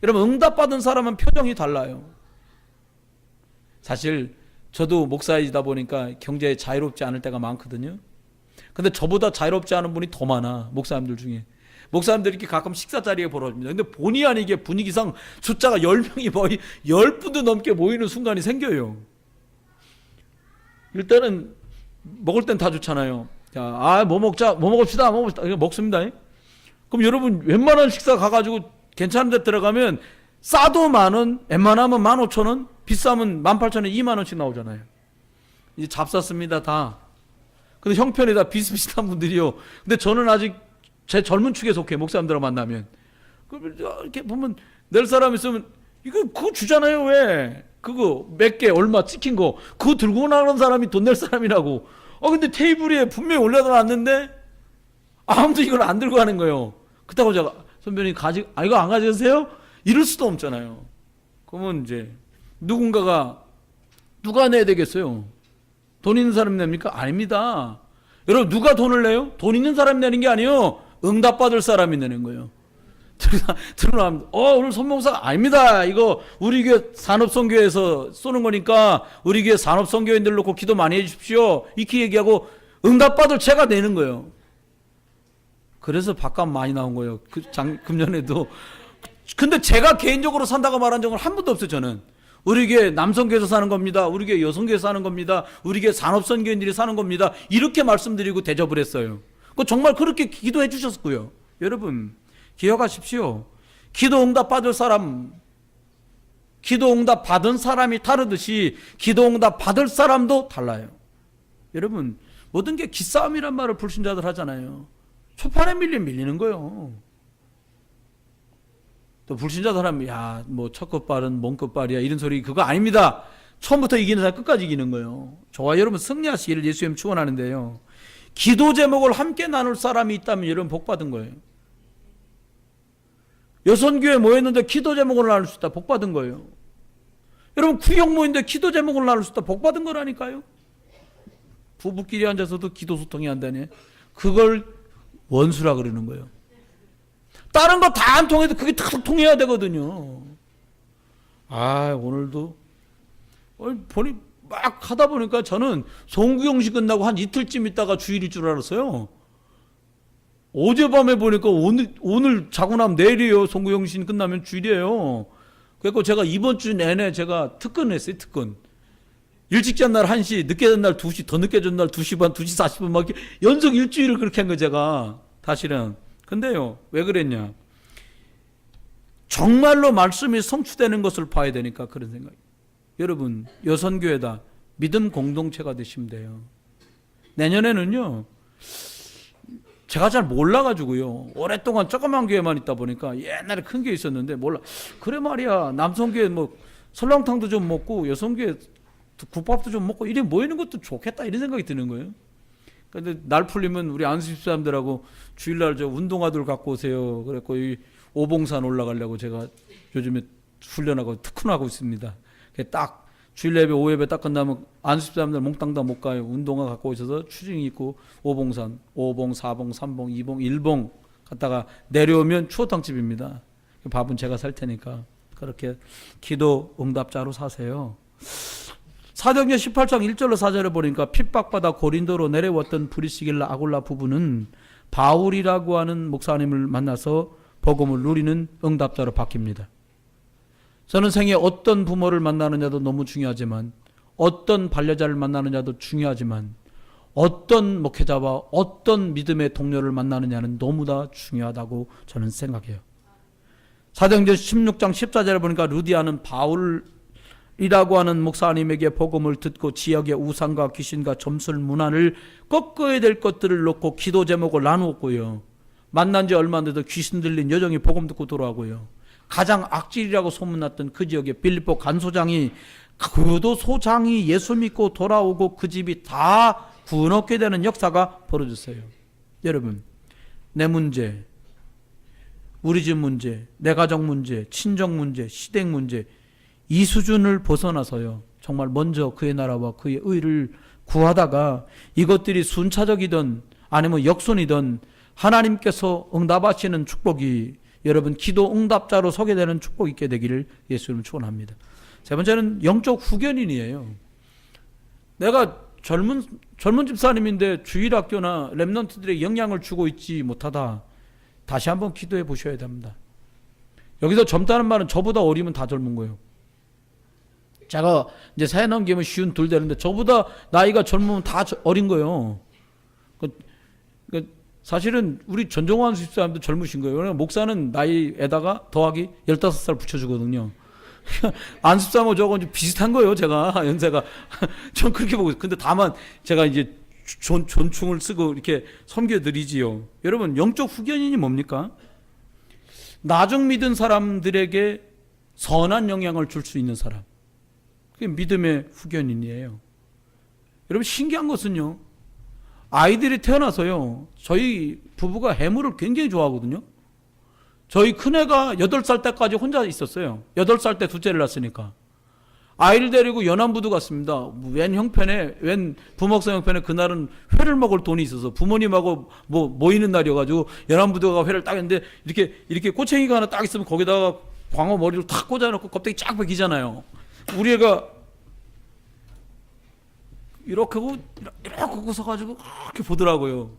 여러분, 응답받은 사람은 표정이 달라요. 사실 저도 목사이다 보니까 경제에 자유롭지 않을 때가 많거든요. 근데 저보다 자유롭지 않은 분이 더 많아, 목사님들 중에. 목사님들이 이렇게 가끔 식사 자리에 벌어집니다. 근데 본의 아니게 분위기상 숫자가 10명이 거의 10분도 넘게 모이는 순간이 생겨요. 일단은 먹을 땐 다 좋잖아요. 자, 뭐 먹자, 뭐 먹읍시다, 이거 먹습니다. 그럼 여러분 웬만한 식사 가가지고 괜찮은 데 들어가면 싸도 10,000원, 웬만하면 15,000원, 비싸면 18,000원, 20,000원씩 나오잖아요. 이제 잡쌌습니다, 다. 근데 형편이 다 비슷비슷한 분들이요. 근데 저는 아직 제 젊은 축에 속해, 목사님들하고 만나면. 이렇게 보면 낼 사람 있으면 그거 주잖아요, 왜? 그거 몇 개 얼마 찍힌 거 그거 들고 나가는 사람이 돈 낼 사람이라고. 근데 테이블 위에 분명히 올려놨는데 아무도 이걸 안 들고 가는 거예요. 그렇다고 제가 선배님 이거 안 가져가세요? 이럴 수도 없잖아요. 그러면 이제 누가 내야 되겠어요? 돈 있는 사람이 냅니까? 아닙니다. 여러분, 누가 돈을 내요? 돈 있는 사람이 내는 게 아니에요. 응답받을 사람이 내는 거예요. 들어나면 오늘 선봉사 아닙니다. 이거 우리 교회 산업선교에서 쏘는 거니까 우리 교회 산업선교인들 놓고 기도 많이 해주십시오. 이렇게 얘기하고 응답받을 제가 내는 거예요. 그래서 밥값 많이 나온 거예요. 금년에도. 근데 제가 개인적으로 산다고 말한 적은 한 번도 없어요. 저는 우리 교회 남성교회에서 사는 겁니다. 우리 교회 여성교회에서 사는 겁니다. 우리 교회 산업선교인들이 사는 겁니다. 이렇게 말씀드리고 대접을 했어요. 정말 그렇게 기도해 주셨고요. 여러분, 기억하십시오. 기도 응답 받을 사람, 기도 응답 받은 사람이 다르듯이 기도 응답 받을 사람도 달라요. 여러분, 모든 게 기싸움이란 말을 불신자들 하잖아요. 초판에 밀리는 거예요. 또 불신자들 하면 뭐 첫 끝발은 몸 끝발이야 이런 소리, 그거 아닙니다. 처음부터 이기는 사람 끝까지 이기는 거예요. 저와 여러분 승리하시기를 예수님 축원하는데요. 기도 제목을 함께 나눌 사람이 있다면 여러분 복 받은 거예요. 여선교회 모였는데 기도 제목을 나눌 수 있다, 복 받은 거예요. 여러분 구역 모였는데 기도 제목을 나눌 수 있다, 복 받은 거라니까요. 부부끼리 앉아서도 기도 소통이 안 되네. 그걸 원수라 그러는 거예요. 다른 거 다 안 통해도 그게 다 통해야 되거든요. 오늘도 보니 막 하다 보니까 저는 송구영시 끝나고 한 이틀쯤 있다가 주일일 줄 알았어요. 어젯밤에 보니까 오늘 자고 나면 내일이에요. 송구영신 끝나면 주일이에요. 그래서 제가 이번 주 내내 제가 특근했어요. 특근. 일찍 잔 날 1시, 늦게 잔 날 2시, 더 늦게 잔 날 2시 반, 2시 40분 막 연속 일주일을 그렇게 한 거예요. 제가 사실은. 근데요, 왜 그랬냐? 정말로 말씀이 성취되는 것을 봐야 되니까 그런 생각이에요. 여러분, 여선교회다. 믿음 공동체가 되시면 돼요. 내년에는요, 제가 잘 몰라가지고요, 오랫동안 조그만 교회만 있다 보니까 옛날에 큰 교회 있었는데 몰라. 그래 말이야, 남성교회 뭐 설렁탕도 좀 먹고 여성교회 국밥도 좀 먹고 이래 모이는 것도 좋겠다 이런 생각이 드는 거예요. 근데 날 풀리면 우리 안수집 사람들하고 주일날 저 운동화들 갖고 오세요. 그랬고 오봉산 올라가려고 제가 요즘에 훈련하고 특훈하고 있습니다. 딱 주일 예배, 오예배 딱 끝나면 안수집 사람들 몽땅 다 못 가요. 운동화 갖고 있어서 추징이 있고 오봉산, 5봉, 4봉, 3봉, 2봉, 1봉 갔다가 내려오면 추어탕집입니다. 밥은 제가 살 테니까 그렇게 기도 응답자로 사세요. 사도행전 18장 1절로 4절에 보니까 핍박받아 고린도로 내려왔던 브리스길라 아굴라 부부는 바울이라고 하는 목사님을 만나서 복음을 누리는 응답자로 바뀝니다. 저는 생에 어떤 부모를 만나느냐도 너무 중요하지만 어떤 반려자를 만나느냐도 중요하지만 어떤 목회자와 어떤 믿음의 동료를 만나느냐는 너무나 중요하다고 저는 생각해요. 사도행전 16장 14절에 보니까 루디아는 바울이라고 하는 목사님에게 복음을 듣고 지역의 우상과 귀신과 점술 문화를 꺾어야 될 것들을 놓고 기도 제목을 나누었고요. 만난 지 얼마 안 돼도 귀신 들린 여정이 복음 듣고 돌아오고요. 가장 악질이라고 소문났던 그 지역의 빌립보 간소장이 교도소장이 예수 믿고 돌아오고 그 집이 다 구원 얻게 되는 역사가 벌어졌어요. 여러분, 내 문제, 우리 집 문제, 내 가정 문제, 친정 문제, 시댁 문제, 이 수준을 벗어나서요, 정말 먼저 그의 나라와 그의 의를 구하다가 이것들이 순차적이든 아니면 역순이든 하나님께서 응답하시는 축복이 여러분 기도 응답자로 서게 되는 축복이 있게 되기를 예수님 축원합니다. 세 번째는 영적 후견인이에요. 내가 젊은 집사님인데 주일학교나 렘넌트들에게 영향을 주고 있지 못하다. 다시 한번 기도해 보셔야 됩니다. 여기서 젊다는 말은 저보다 어리면 다 젊은 거예요. 제가 이제 새 넘기면 52 되는데 저보다 나이가 젊으면 다 어린 거예요. 사실은 우리 전종환 집사님도 젊으신 거예요. 왜냐면 목사는 나이에다가 더하기 15살 붙여주거든요. 안습사모 저거 비슷한 거예요. 제가 연세가 전 그렇게 보고 있어요. 근데 다만 제가 이제 존충을 쓰고 이렇게 섬겨드리지요. 여러분, 영적 후견인이 뭡니까? 나중 믿은 사람들에게 선한 영향을 줄 수 있는 사람, 그게 믿음의 후견인이에요. 여러분, 신기한 것은요, 아이들이 태어나서요, 저희 부부가 해물을 굉장히 좋아하거든요. 저희 큰애가 8살 때까지 혼자 있었어요. 8살 때 둘째를 낳았으니까. 아이를 데리고 연안부두 갔습니다. 웬 형편에, 웬 부목성 형편에 그날은 회를 먹을 돈이 있어서 부모님하고 모이는 날이어가지고 연안부두가 회를 딱 했는데 이렇게 꼬챙이가 하나 딱 있으면 거기다가 광어 머리를 탁 꽂아놓고 껍데기 쫙 벗기잖아요. 우리 애가 이렇게 서가지고 이렇게 보더라고요.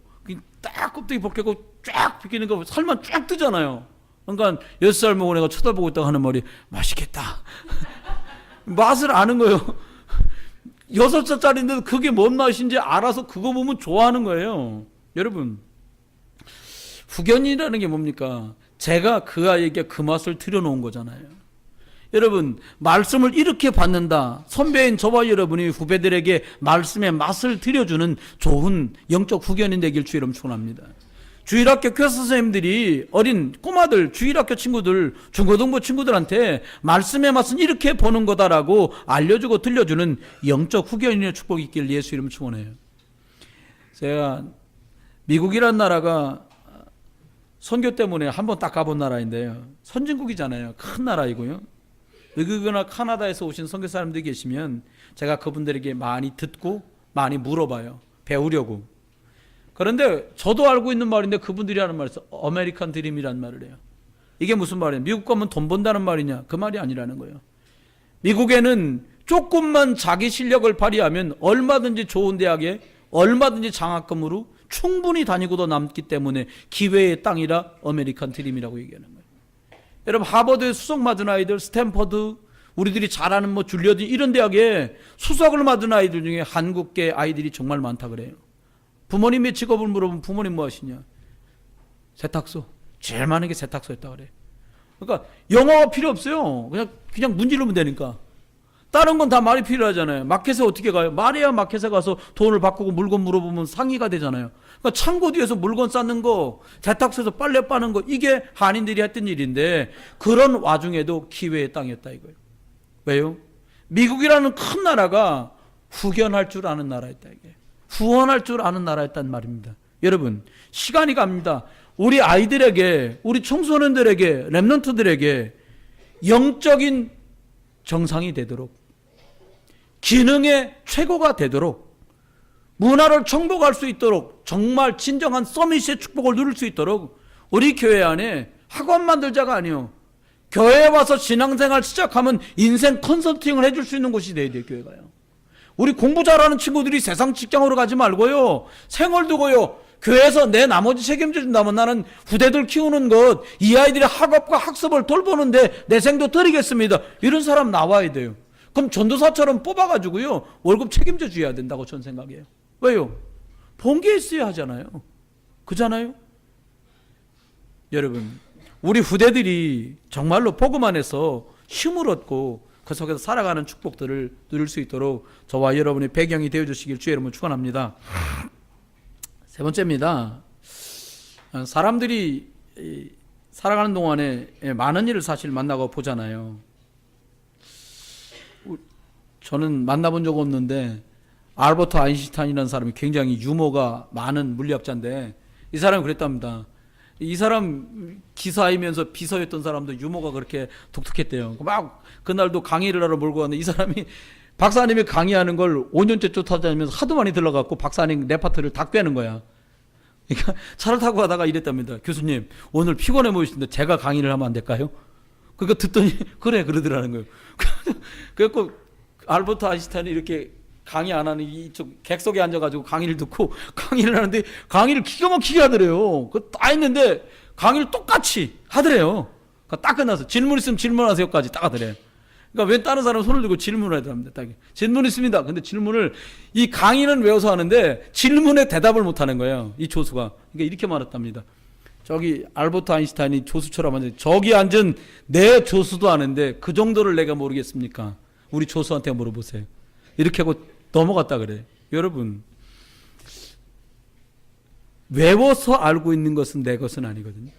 딱 껍데기 벗기고 쫙 벗기는 거 살만 쫙 뜨잖아요. 그러니까 6살 먹은 애가 쳐다보고 있다가 하는 말이 맛있겠다. 맛을 아는 거예요. 6살짜리인데도 그게 뭔 맛인지 알아서 그거 보면 좋아하는 거예요. 여러분, 후견이라는 게 뭡니까? 제가 그 아이에게 그 맛을 들여놓은 거잖아요. 여러분, 말씀을 이렇게 받는다. 선배인 저와 여러분이 후배들에게 말씀의 맛을 들여주는 좋은 영적 후견인 되길 주 이름 축원합니다. 주일학교 교사 선생님들이 어린 꼬마들, 주일학교 친구들, 중고등부 친구들한테 말씀의 맛은 이렇게 보는 거다라고 알려주고 들려주는 영적 후견인의 축복이 있길 예수 이름 축원해요. 제가 미국이라는 나라가 선교 때문에 한번 딱 가본 나라인데요, 선진국이잖아요. 큰 나라이고요. 미국이나 카나다에서 오신 선교 사람들이 계시면 제가 그분들에게 많이 듣고 많이 물어봐요. 배우려고. 그런데 저도 알고 있는 말인데 그분들이 하는 말에서 아메리칸 드림이라는 말을 해요. 이게 무슨 말이에요? 미국 가면 돈 번다는 말이냐? 그 말이 아니라는 거예요. 미국에는 조금만 자기 실력을 발휘하면 얼마든지 좋은 대학에 얼마든지 장학금으로 충분히 다니고도 남기 때문에 기회의 땅이라 아메리칸 드림이라고 얘기하는 거예요. 여러분, 하버드에 수석 맞은 아이들, 스탠퍼드, 우리들이 잘 아는 줄리어드 이런 대학에 수석을 맞은 아이들 중에 한국계 아이들이 정말 많다 그래요. 부모님의 직업을 물어보면 부모님 뭐 하시냐? 세탁소. 제일 많은 게 세탁소였다 그래. 그러니까 영어가 필요 없어요. 그냥 문지르면 되니까. 다른 건 다 말이 필요하잖아요. 마켓에 어떻게 가요? 말해야 마켓에 가서 돈을 바꾸고 물건 물어보면 상의가 되잖아요. 그러니까 창고 뒤에서 물건 쌓는 거, 세탁소에서 빨래 빠는 거, 이게 한인들이 했던 일인데 그런 와중에도 기회의 땅이었다 이거예요. 왜요? 미국이라는 큰 나라가 후견할 줄 아는 나라였다 이게. 후원할 줄 아는 나라였단 말입니다. 여러분, 시간이 갑니다. 우리 아이들에게, 우리 청소년들에게, 렘넌트들에게 영적인 정상이 되도록, 기능의 최고가 되도록, 문화를 정복할 수 있도록, 정말 진정한 서밋의 축복을 누릴 수 있도록 우리 교회 안에 학원 만들자가 아니요, 교회에 와서 신앙생활 시작하면 인생 컨설팅을 해줄 수 있는 곳이 돼야 돼요. 교회가요. 우리 공부 잘하는 친구들이 세상 직장으로 가지 말고요, 생을 두고요, 교회에서 내 나머지 책임져 준다면 나는 후대들 키우는 것, 이 아이들의 학업과 학습을 돌보는데 내 생도 드리겠습니다, 이런 사람 나와야 돼요. 그럼 전도사처럼 뽑아가지고요 월급 책임져 줘야 된다고 저는 생각해요. 왜요? 본 게 있어야 하잖아요. 그잖아요. 여러분, 우리 후대들이 정말로 복음 안에서 힘을 얻고 그 속에서 살아가는 축복들을 누릴 수 있도록 저와 여러분의 배경이 되어주시길 주의 이름으로 축원합니다. 세 번째입니다. 사람들이 살아가는 동안에 많은 일을 사실 만나고 보잖아요. 저는 만나본 적 없는데 알버트 아인슈타인이라는 사람이 굉장히 유머가 많은 물리학자인데, 이 사람이 그랬답니다. 이 사람 기사이면서 비서였던 사람도 유머가 그렇게 독특했대요. 막 그날도 강의를 하러 몰고 왔는데 이 사람이 박사님이 강의하는 걸 5년째 쫓아다니면서 하도 많이 들러갖고 박사님 레파토리를 다 꿰는 거야. 그러니까 차를 타고 가다가 이랬답니다. 교수님, 오늘 피곤해 보이시는데 제가 강의를 하면 안 될까요? 그러니까 듣더니 그래 그러더라는 거예요. 그래갖고 알버트 아인슈타인이 이렇게 강의 안 하는 이쪽 객석에 앉아가지고 강의를 듣고 강의를 하는데 강의를 기가 막히게 하더래요. 그거 다 했는데 강의를 똑같이 하더래요. 그러니까 딱 끝나서 질문 있으면 질문하세요까지 딱 하더래요. 그러니까 왜 다른 사람 손을 들고 질문을 해야 합니다. 딱 질문 있습니다. 근데 질문을, 이 강의는 외워서 하는데 질문에 대답을 못 하는 거예요, 이 조수가. 그러니까 이렇게 말했답니다. 저기 알버트 아인슈타인이 조수처럼 앉아, 저기 앉은 내 조수도 아는데 그 정도를 내가 모르겠습니까? 우리 조수한테 물어보세요. 이렇게 하고 넘어갔다 그래. 여러분, 외워서 알고 있는 것은 내 것은 아니거든요.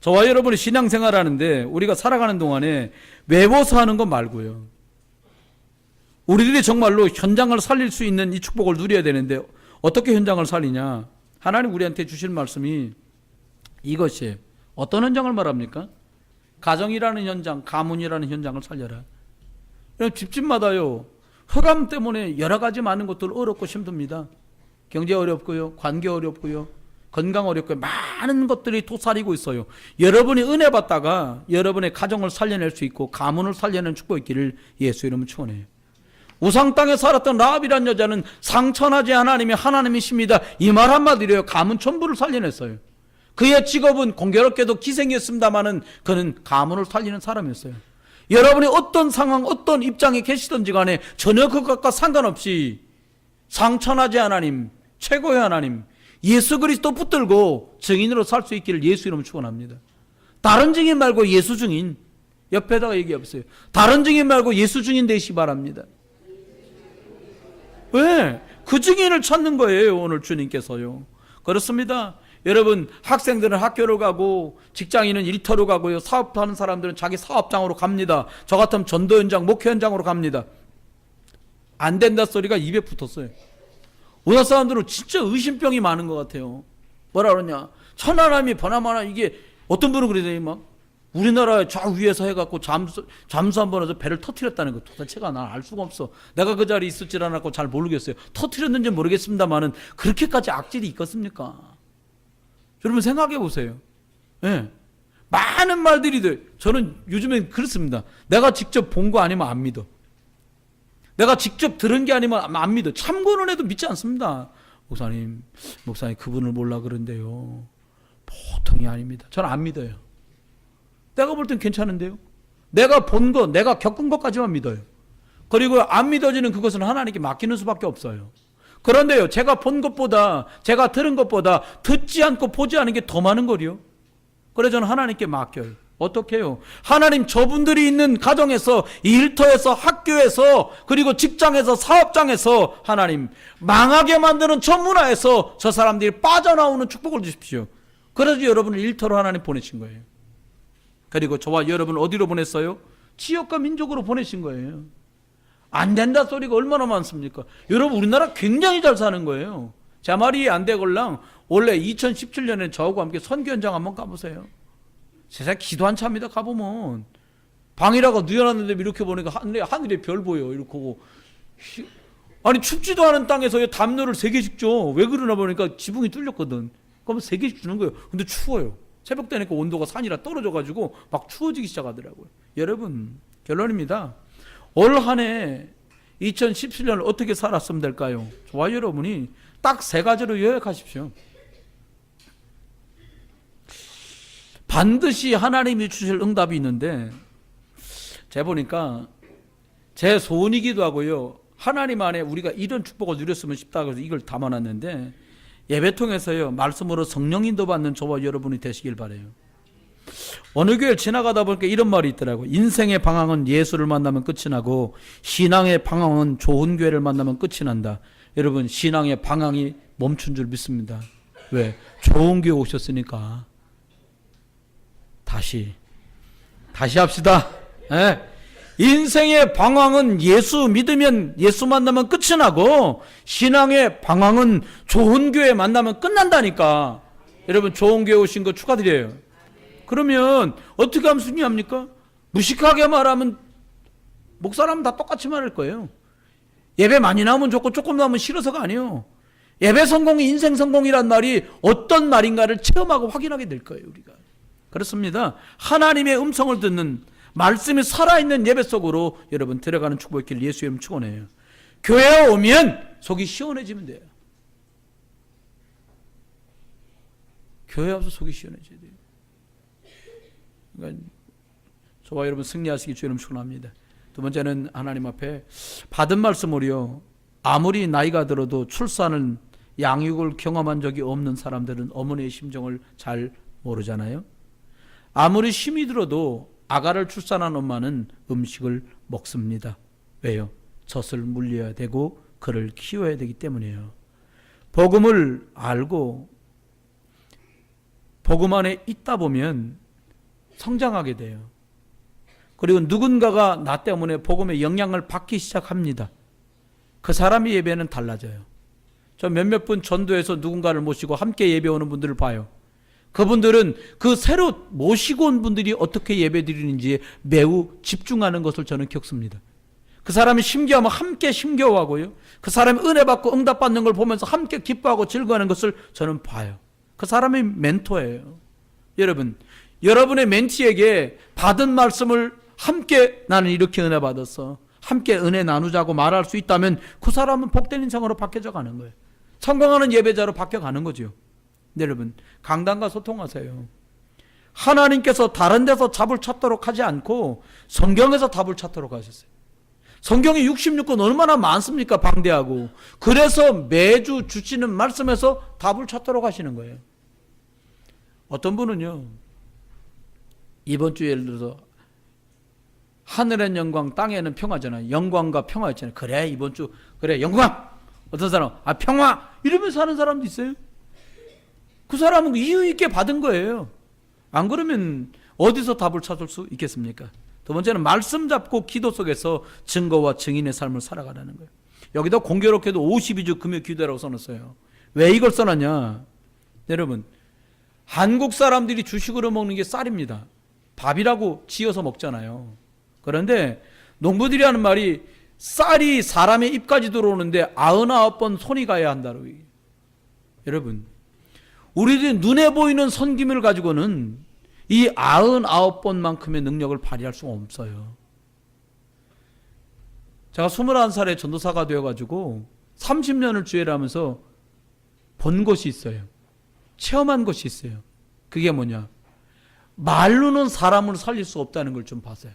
저와 여러분이 신앙생활 하는데 우리가 살아가는 동안에 외워서 하는 것 말고요, 우리들이 정말로 현장을 살릴 수 있는 이 축복을 누려야 되는데 어떻게 현장을 살리냐? 하나님 우리한테 주실 말씀이 이것이에요. 어떤 현장을 말합니까? 가정이라는 현장, 가문이라는 현장을 살려라. 집집마다요 흑암 때문에 여러 가지 많은 것들 어렵고 힘듭니다. 경제 어렵고요, 관계 어렵고요, 건강 어렵고요, 많은 것들이 도사리고 있어요. 여러분이 은혜 받다가 여러분의 가정을 살려낼 수 있고 가문을 살려내는 축복이 있기를 예수 이름으로 축원해요. 우상 땅에 살았던 라합이라는 여자는 상천하지 하나님이 하나님이십니다, 이 말 한마디로요 가문 전부를 살려냈어요. 그의 직업은 공교롭게도 기생이었습니다마는 그는 가문을 살리는 사람이었어요. 여러분이 어떤 상황, 어떤 입장에 계시든지 간에 전혀 그것과 상관없이 상천하지 하나님, 최고의 하나님, 예수 그리스도 붙들고 증인으로 살 수 있기를 예수 이름으로 축원합니다. 다른 증인 말고 예수 증인, 옆에다가 얘기해보세요. 다른 증인 말고 예수 증인 되시기 바랍니다. 왜? 그 증인을 찾는 거예요, 오늘 주님께서요. 그렇습니다. 여러분, 학생들은 학교로 가고 직장인은 일터로 가고요, 사업하는 사람들은 자기 사업장으로 갑니다. 저 같으면 전도 현장, 목회 현장으로 갑니다. 안 된다 소리가 입에 붙었어요. 우리나라 사람들은 진짜 의심병이 많은 것 같아요. 뭐라 그러냐, 천하람이 버나마나, 이게 어떤 분은 그러더니 막 우리나라 저 위에서 해갖고 잠수 한 번 해서 배를 터뜨렸다는 거 도대체가 난 알 수가 없어. 내가 그 자리에 있었질 않았고 잘 모르겠어요. 터뜨렸는지 모르겠습니다만은 그렇게까지 악질이 있겠습니까? 여러분 생각해 보세요. 네. 많은 말들이 돼. 저는 요즘엔 그렇습니다. 내가 직접 본 거 아니면 안 믿어. 내가 직접 들은 게 아니면 안 믿어. 참고는 해도 믿지 않습니다. 목사님 그분을 몰라 그런데요, 보통이 아닙니다. 저는 안 믿어요. 내가 볼 땐 괜찮은데요, 내가 본 거, 내가 겪은 것까지만 믿어요. 그리고 안 믿어지는 그것은 하나님께 맡기는 수밖에 없어요. 그런데요, 제가 본 것보다, 제가 들은 것보다 듣지 않고 보지 않은 게 더 많은 거리요. 그래서 저는 하나님께 맡겨요. 어떻게 해요? 하나님, 저분들이 있는 가정에서, 일터에서, 학교에서, 그리고 직장에서, 사업장에서 하나님 망하게 만드는 저 문화에서 저 사람들이 빠져나오는 축복을 주십시오. 그래서 여러분을 일터로 하나님 보내신 거예요. 그리고 저와 여러분 어디로 보냈어요? 지역과 민족으로 보내신 거예요. 안 된다 소리가 얼마나 많습니까? 여러분, 우리나라 굉장히 잘 사는 거예요. 제 말이 안 되걸랑 원래 2017년에 저하고 함께 선교 현장 한번 가보세요. 세상 기도 한참입니다. 가보면 방이라가 누워놨는데 이렇게 보니까 하늘에 별 보여. 이렇게 보고 아니 춥지도 않은 땅에서 담요를 3개씩 줘. 왜 그러나 보니까 지붕이 뚫렸거든. 그러면 3개씩 주는 거예요. 근데 추워요. 새벽 되니까 온도가 산이라 떨어져가지고 막 추워지기 시작하더라고요. 여러분 결론입니다. 올 한 해 2017년을 어떻게 살았으면 될까요? 저와 여러분이 딱 3가지로 요약하십시오. 반드시 하나님이 주실 응답이 있는데 제가 보니까 제 소원이기도 하고요. 하나님 안에 우리가 이런 축복을 누렸으면 싶다고 해서 이걸 담아놨는데 예배 통해서요. 말씀으로 성령 인도 받는 저와 여러분이 되시길 바라요. 어느 교회를 지나가다 보니까 이런 말이 있더라고요. 인생의 방황은 예수를 만나면 끝이 나고 신앙의 방황은 좋은 교회를 만나면 끝이 난다. 여러분 신앙의 방황이 멈춘 줄 믿습니다. 왜? 좋은 교회 오셨으니까. 다시 합시다. 네. 인생의 방황은 예수 믿으면 예수 만나면 끝이 나고 신앙의 방황은 좋은 교회 만나면 끝난다니까. 여러분 좋은 교회 오신 거 축하드려요. 그러면 어떻게 하면 순위합니까? 무식하게 말하면 목사라면 다 똑같이 말할 거예요. 예배 많이 나오면 좋고 조금 나오면 싫어서가 아니에요. 예배 성공이 인생 성공이란 말이 어떤 말인가를 체험하고 확인하게 될 거예요. 우리가 그렇습니다. 하나님의 음성을 듣는 말씀이 살아있는 예배 속으로 여러분 들어가는 축복의 길 예수 이름 축원해요. 교회에 오면 속이 시원해지면 돼요. 교회 와서 속이 시원해져야 돼요. 그러니까 저와 여러분 승리하시기 주님 축원합니다. 두 번째는 하나님 앞에 받은 말씀으로요. 아무리 나이가 들어도 출산은 양육을 경험한 적이 없는 사람들은 어머니의 심정을 잘 모르잖아요. 아무리 힘이 들어도 아가를 출산한 엄마는 음식을 먹습니다. 왜요? 젖을 물려야 되고 그를 키워야 되기 때문이에요. 복음을 알고 복음 안에 있다 보면 성장하게 돼요. 그리고 누군가가 나 때문에 복음의 영향을 받기 시작합니다. 그 사람의 예배는 달라져요. 저 몇몇 분 전도해서 누군가를 모시고 함께 예배 오는 분들을 봐요. 그분들은 그 새로 모시고 온 분들이 어떻게 예배 드리는지에 매우 집중하는 것을 저는 겪습니다. 그 사람이 심겨하면 함께 심겨워하고요. 그 사람이 은혜 받고 응답 받는 걸 보면서 함께 기뻐하고 즐거워하는 것을 저는 봐요. 그 사람이 멘토예요. 여러분, 여러분의 멘티에게 받은 말씀을 함께 나는 이렇게 은혜 받았어. 함께 은혜 나누자고 말할 수 있다면 그 사람은 복된 인생으로 바뀌어져 가는 거예요. 성공하는 예배자로 바뀌어가는 거죠. 여러분 강단과 소통하세요. 하나님께서 다른 데서 답을 찾도록 하지 않고 성경에서 답을 찾도록 하셨어요. 성경이 66권 얼마나 많습니까? 방대하고. 그래서 매주 주시는 말씀에서 답을 찾도록 하시는 거예요. 어떤 분은요 이번 주에 예를 들어서 하늘엔 영광 땅에는 평화잖아요. 영광과 평화였잖아요. 그래 이번 주 그래 영광. 어떤 사람 평화 이러면서 사는 사람도 있어요. 그 사람은 이유 있게 받은 거예요. 안 그러면 어디서 답을 찾을 수 있겠습니까? 두 번째는 말씀 잡고 기도 속에서 증거와 증인의 삶을 살아가라는 거예요. 여기다 공교롭게도 52주 금요 기도라고 써놨어요. 왜 이걸 써놨냐? 여러분 한국 사람들이 주식으로 먹는 게 쌀입니다. 밥이라고 지어서 먹잖아요. 그런데 농부들이 하는 말이 쌀이 사람의 입까지 들어오는데 99번 손이 가야 한다고. 여러분 우리들이 눈에 보이는 선기물을 가지고는 이 99번만큼의 능력을 발휘할 수가 없어요. 제가 21살에 전도사가 되어가지고 30년을 주회를 하면서 본 것이 있어요. 체험한 것이 있어요. 그게 뭐냐? 말로는 사람을 살릴 수 없다는 걸 좀 봤어요.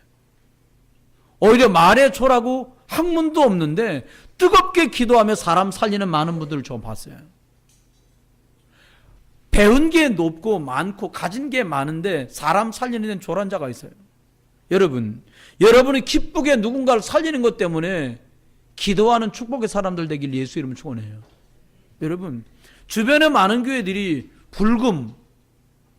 오히려 말에 초라고 학문도 없는데 뜨겁게 기도하며 사람 살리는 많은 분들을 좀 봤어요. 배운 게 높고 많고 가진 게 많은데 사람 살리는 데는 조란자가 있어요. 여러분, 여러분이 기쁘게 누군가를 살리는 것 때문에 기도하는 축복의 사람들 되길 예수 이름으로 축원해요. 여러분, 주변에 많은 교회들이 불금,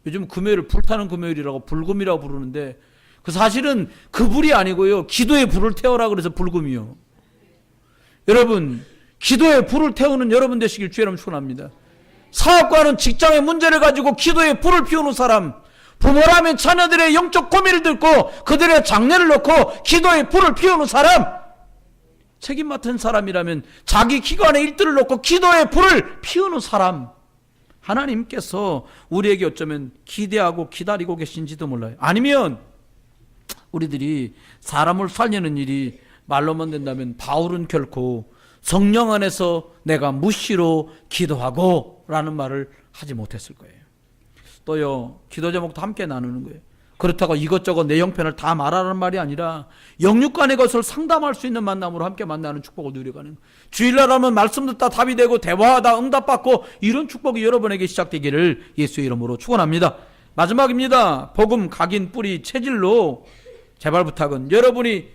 요즘 금요일을 불타는 금요일이라고 불금이라고 부르는데 그 사실은 그 불이 아니고요. 기도의 불을 태워라 그래서 불금이요. 여러분, 기도의 불을 태우는 여러분 되시길 주의 이름으로 축원합니다. 사업가는 직장의 문제를 가지고 기도에 불을 피우는 사람, 부모라면 자녀들의 영적 고민을 듣고 그들의 장례를 놓고 기도에 불을 피우는 사람, 책임 맡은 사람이라면 자기 기관의 일들을 놓고 기도에 불을 피우는 사람, 하나님께서 우리에게 어쩌면 기대하고 기다리고 계신지도 몰라요. 아니면 우리들이 사람을 살리는 일이 말로만 된다면 바울은 결코 성령 안에서 내가 무시로 기도하고 라는 말을 하지 못했을 거예요. 또요, 기도 제목도 함께 나누는 거예요. 그렇다고 이것저것 내 형편을 다 말하라는 말이 아니라 영육간의 것을 상담할 수 있는 만남으로 함께 만나는 축복을 누려가는 거예요. 주일날 하면 말씀 듣다 답이 되고 대화하다 응답받고 이런 축복이 여러분에게 시작되기를 예수의 이름으로 축원합니다. 마지막입니다. 복음 각인 뿌리 체질로 제발 부탁은 여러분이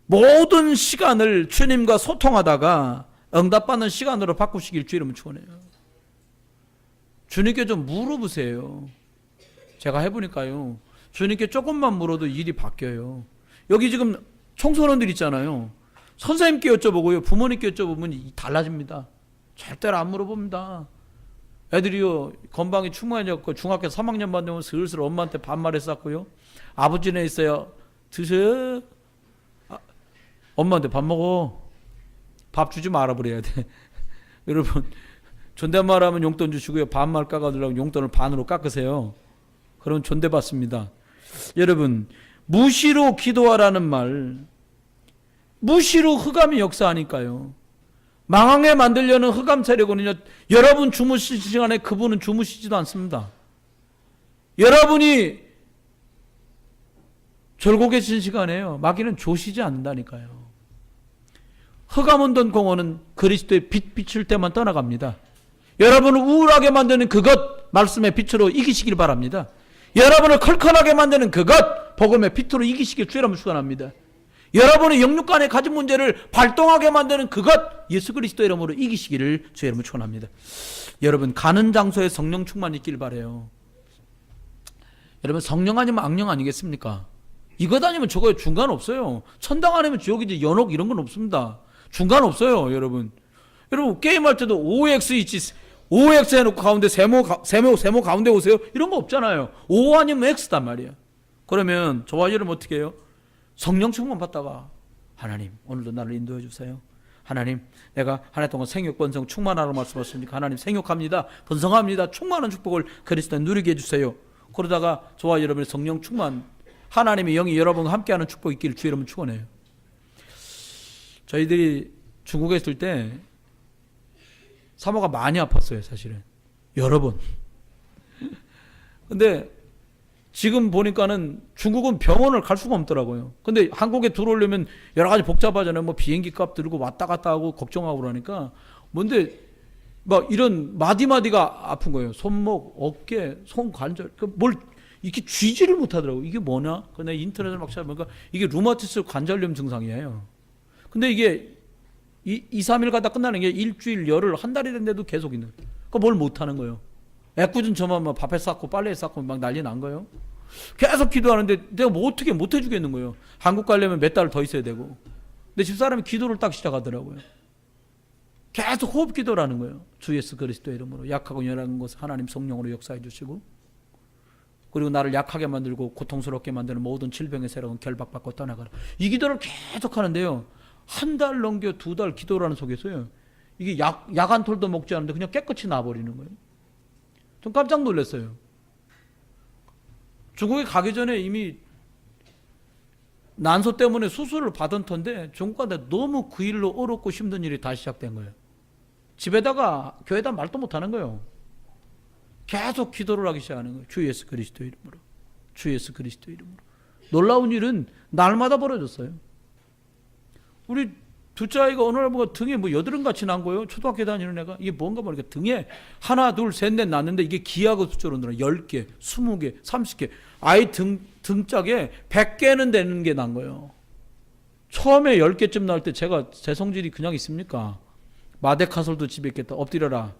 모든 시간을 주님과 소통하다가 응답받는 시간으로 바꾸시길 주의 이름으로 축원해요. 주님께 좀 물어보세요. 제가 해보니까요, 주님께 조금만 물어도 일이 바뀌어요. 여기 지금 청소년들 있잖아요. 선생님께 여쭤보고요, 부모님께 여쭤보면 달라집니다. 절대로 안 물어봅니다. 애들이요, 건방이 충만해졌고 중학교 3학년만 되면 슬슬 엄마한테 반말했었고요. 아버지네 있어요. 드셔. 엄마한테 밥 먹어. 밥 주지 말아버려야 돼. 여러분, 존댓말하면 용돈 주시고요, 반말 깎아주려고 용돈을 반으로 깎으세요. 그럼 존대받습니다. 여러분, 무시로 기도하라는 말, 무시로 흑암이 역사하니까요. 망하게 만들려는 흑암 세력은요, 여러분 주무실 시간에 그분은 주무시지도 않습니다. 여러분이 졸고 계신 시간에요, 마귀는 조시지 않는다니까요. 흑암 온던 공허는 그리스도의 빛 비출 때만 떠나갑니다. 여러분을 우울하게 만드는 그것 말씀의 빛으로 이기시길 바랍니다. 여러분을 컬컬하게 만드는 그것 복음의 빛으로 이기시길 주의 이름으로 축원합니다. 여러분의 영육간에 가진 문제를 발동하게 만드는 그것 예수 그리스도 이름으로 이기시기를 주의 이름으로 축원합니다. 여러분, 가는 장소에 성령 충만이 있길 바라요. 여러분, 성령 아니면 악령 아니겠습니까? 이것 아니면 저거 중간 없어요. 천당 아니면 지옥이지 연옥 이런 건 없습니다. 중간 없어요. 여러분 게임할 때도 OX 있지, OX 해놓고 가운데 세모 가운데 오세요 이런 거 없잖아요. O 아니면 X단 말이야. 그러면 저와 여러분 어떻게 해요? 성령 충만 받다가 하나님 오늘도 나를 인도해 주세요. 하나님 내가 한 해 동안 생육 번성 충만하라고 말씀하셨으니까 하나님 생육합니다, 번성합니다, 충만한 축복을 그리스도에 누리게 해주세요. 그러다가 저와 여러분의 성령 충만, 하나님의 영이 여러분과 함께하는 축복이 있기를 주의 이름으로 축원해요. 저희들이 중국에 있을 때 사모가 많이 아팠어요, 사실은. 여러 번. 근데 지금 보니까는 중국은 병원을 갈 수가 없더라고요. 근데 한국에 들어오려면 여러 가지 복잡하잖아요. 뭐 비행기 값 들고 왔다 갔다 하고 걱정하고 그러니까. 뭔데 막 이런 마디마디가 아픈 거예요. 손목, 어깨, 손 관절. 뭘 이렇게 쥐지를 못하더라고요. 이게 뭐냐? 근데 인터넷을 막 찾아보니까 이게 루마티스 관절염 증상이에요. 근데 이게 2-3일 가다 끝나는 게 일주일, 열흘, 한 달이 됐는데도 계속 있는 거예요. 그러니까 뭘 못하는 거예요. 애꿎은 저만 막 밥에 쌓고 빨래에 쌓고 막 난리 난 거예요. 계속 기도하는데 내가 뭐 어떻게 못 해주겠는 거예요. 한국 가려면 몇 달 더 있어야 되고. 근데 집사람이 기도를 딱 시작하더라고요. 계속 호흡 기도라는 거예요. 주 예수 그리스도의 이름으로 약하고 연약한 것을 하나님 성령으로 역사해 주시고, 그리고 나를 약하게 만들고 고통스럽게 만드는 모든 질병의 세력은 결박받고 떠나가라. 이 기도를 계속 하는데요, 한 달 넘겨 2달 기도라는 속에서요, 이게 약 한 톨도 먹지 않는데 그냥 깨끗이 나버리는 거예요. 좀 깜짝 놀랐어요. 중국에 가기 전에 이미 난소 때문에 수술을 받은 터인데 중국 가는데 너무 그 일로 어렵고 힘든 일이 다시 시작된 거예요. 집에다가 교회에다 말도 못하는 거예요. 계속 기도를 하기 시작하는 거예요. 주 예수 그리스도 이름으로, 주 예수 그리스도 이름으로. 놀라운 일은 날마다 벌어졌어요. 우리 둘째 아이가 어느 날 보고 등에 뭐 여드름같이 난 거예요. 초등학교 다니는 애가. 이게 뭔가 모르니까 등에 하나 둘 셋 넷 났는데 이게 기하급 숫자로 늘어 10개, 20개, 30개. 아이 등짝에 100개는 되는 게 난 거예요. 처음에 10개쯤 나올 때 제가 제 성질이 그냥 있습니까? 마데카솔도 집에 있겠다. 엎드려라.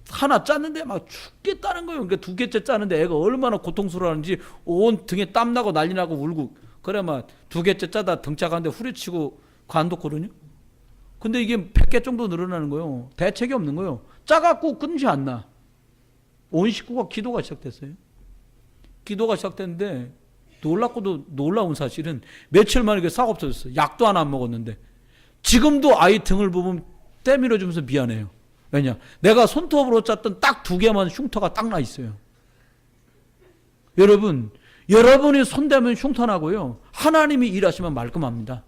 하나 짰는데 막 죽겠다는 거예요. 그러니까 2개째 짜는데 애가 얼마나 고통스러워하는지 온 등에 땀 나고 난리 나고 울고. 그래 막 2개째 짜다 등짝한데 후려치고 관뒀거든요. 근데 이게 100개 정도 늘어나는 거예요. 대책이 없는 거예요. 짜갖고 끊지 않나. 온 식구가 기도가 시작됐어요. 기도가 시작됐는데 놀랍고도 놀라운 사실은 며칠 만에 싹 없어졌어요. 약도 하나 안 먹었는데 지금도 아이 등을 보면 때밀어주면서 미안해요. 왜냐? 내가 손톱으로 짰던 딱 2개만 흉터가 딱 나 있어요. 여러분, 여러분이 손대면 흉터나고요. 하나님이 일하시면 말끔합니다.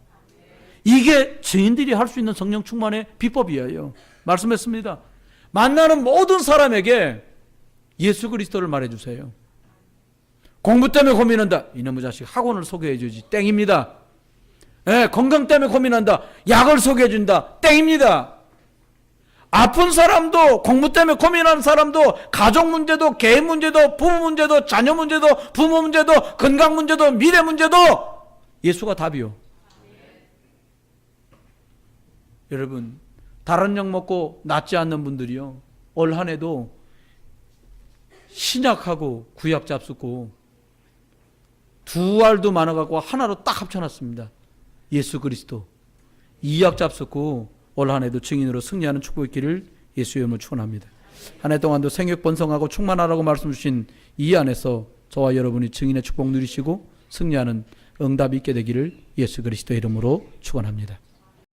이게 증인들이 할 수 있는 성령 충만의 비법이에요. 말씀했습니다. 만나는 모든 사람에게 예수 그리스도를 말해주세요. 공부 때문에 고민한다. 이놈의 자식 학원을 소개해주지. 땡입니다. 건강 때문에 고민한다. 약을 소개해준다. 땡입니다. 아픈 사람도, 공부 때문에 고민하는 사람도, 가족 문제도, 개인 문제도, 부부 문제도, 자녀 문제도, 부모 문제도, 건강 문제도, 미래 문제도 예수가 답이요. 여러분, 다른 약 먹고 낫지 않는 분들이요, 올 한 해도 신약하고 구약 잡숫고 두 알도 많아갖고 하나로 딱 합쳐놨습니다. 예수 그리스도. 이약 잡숫고 올 한 해도 증인으로 승리하는 축복의 길을 예수의 이름으로 축원합니다. 한 해 동안도 생육 번성하고 충만하라고 말씀 주신 이 안에서 저와 여러분이 증인의 축복 누리시고 승리하는 응답이 있게 되기를 예수 그리스도의 이름으로 축원합니다.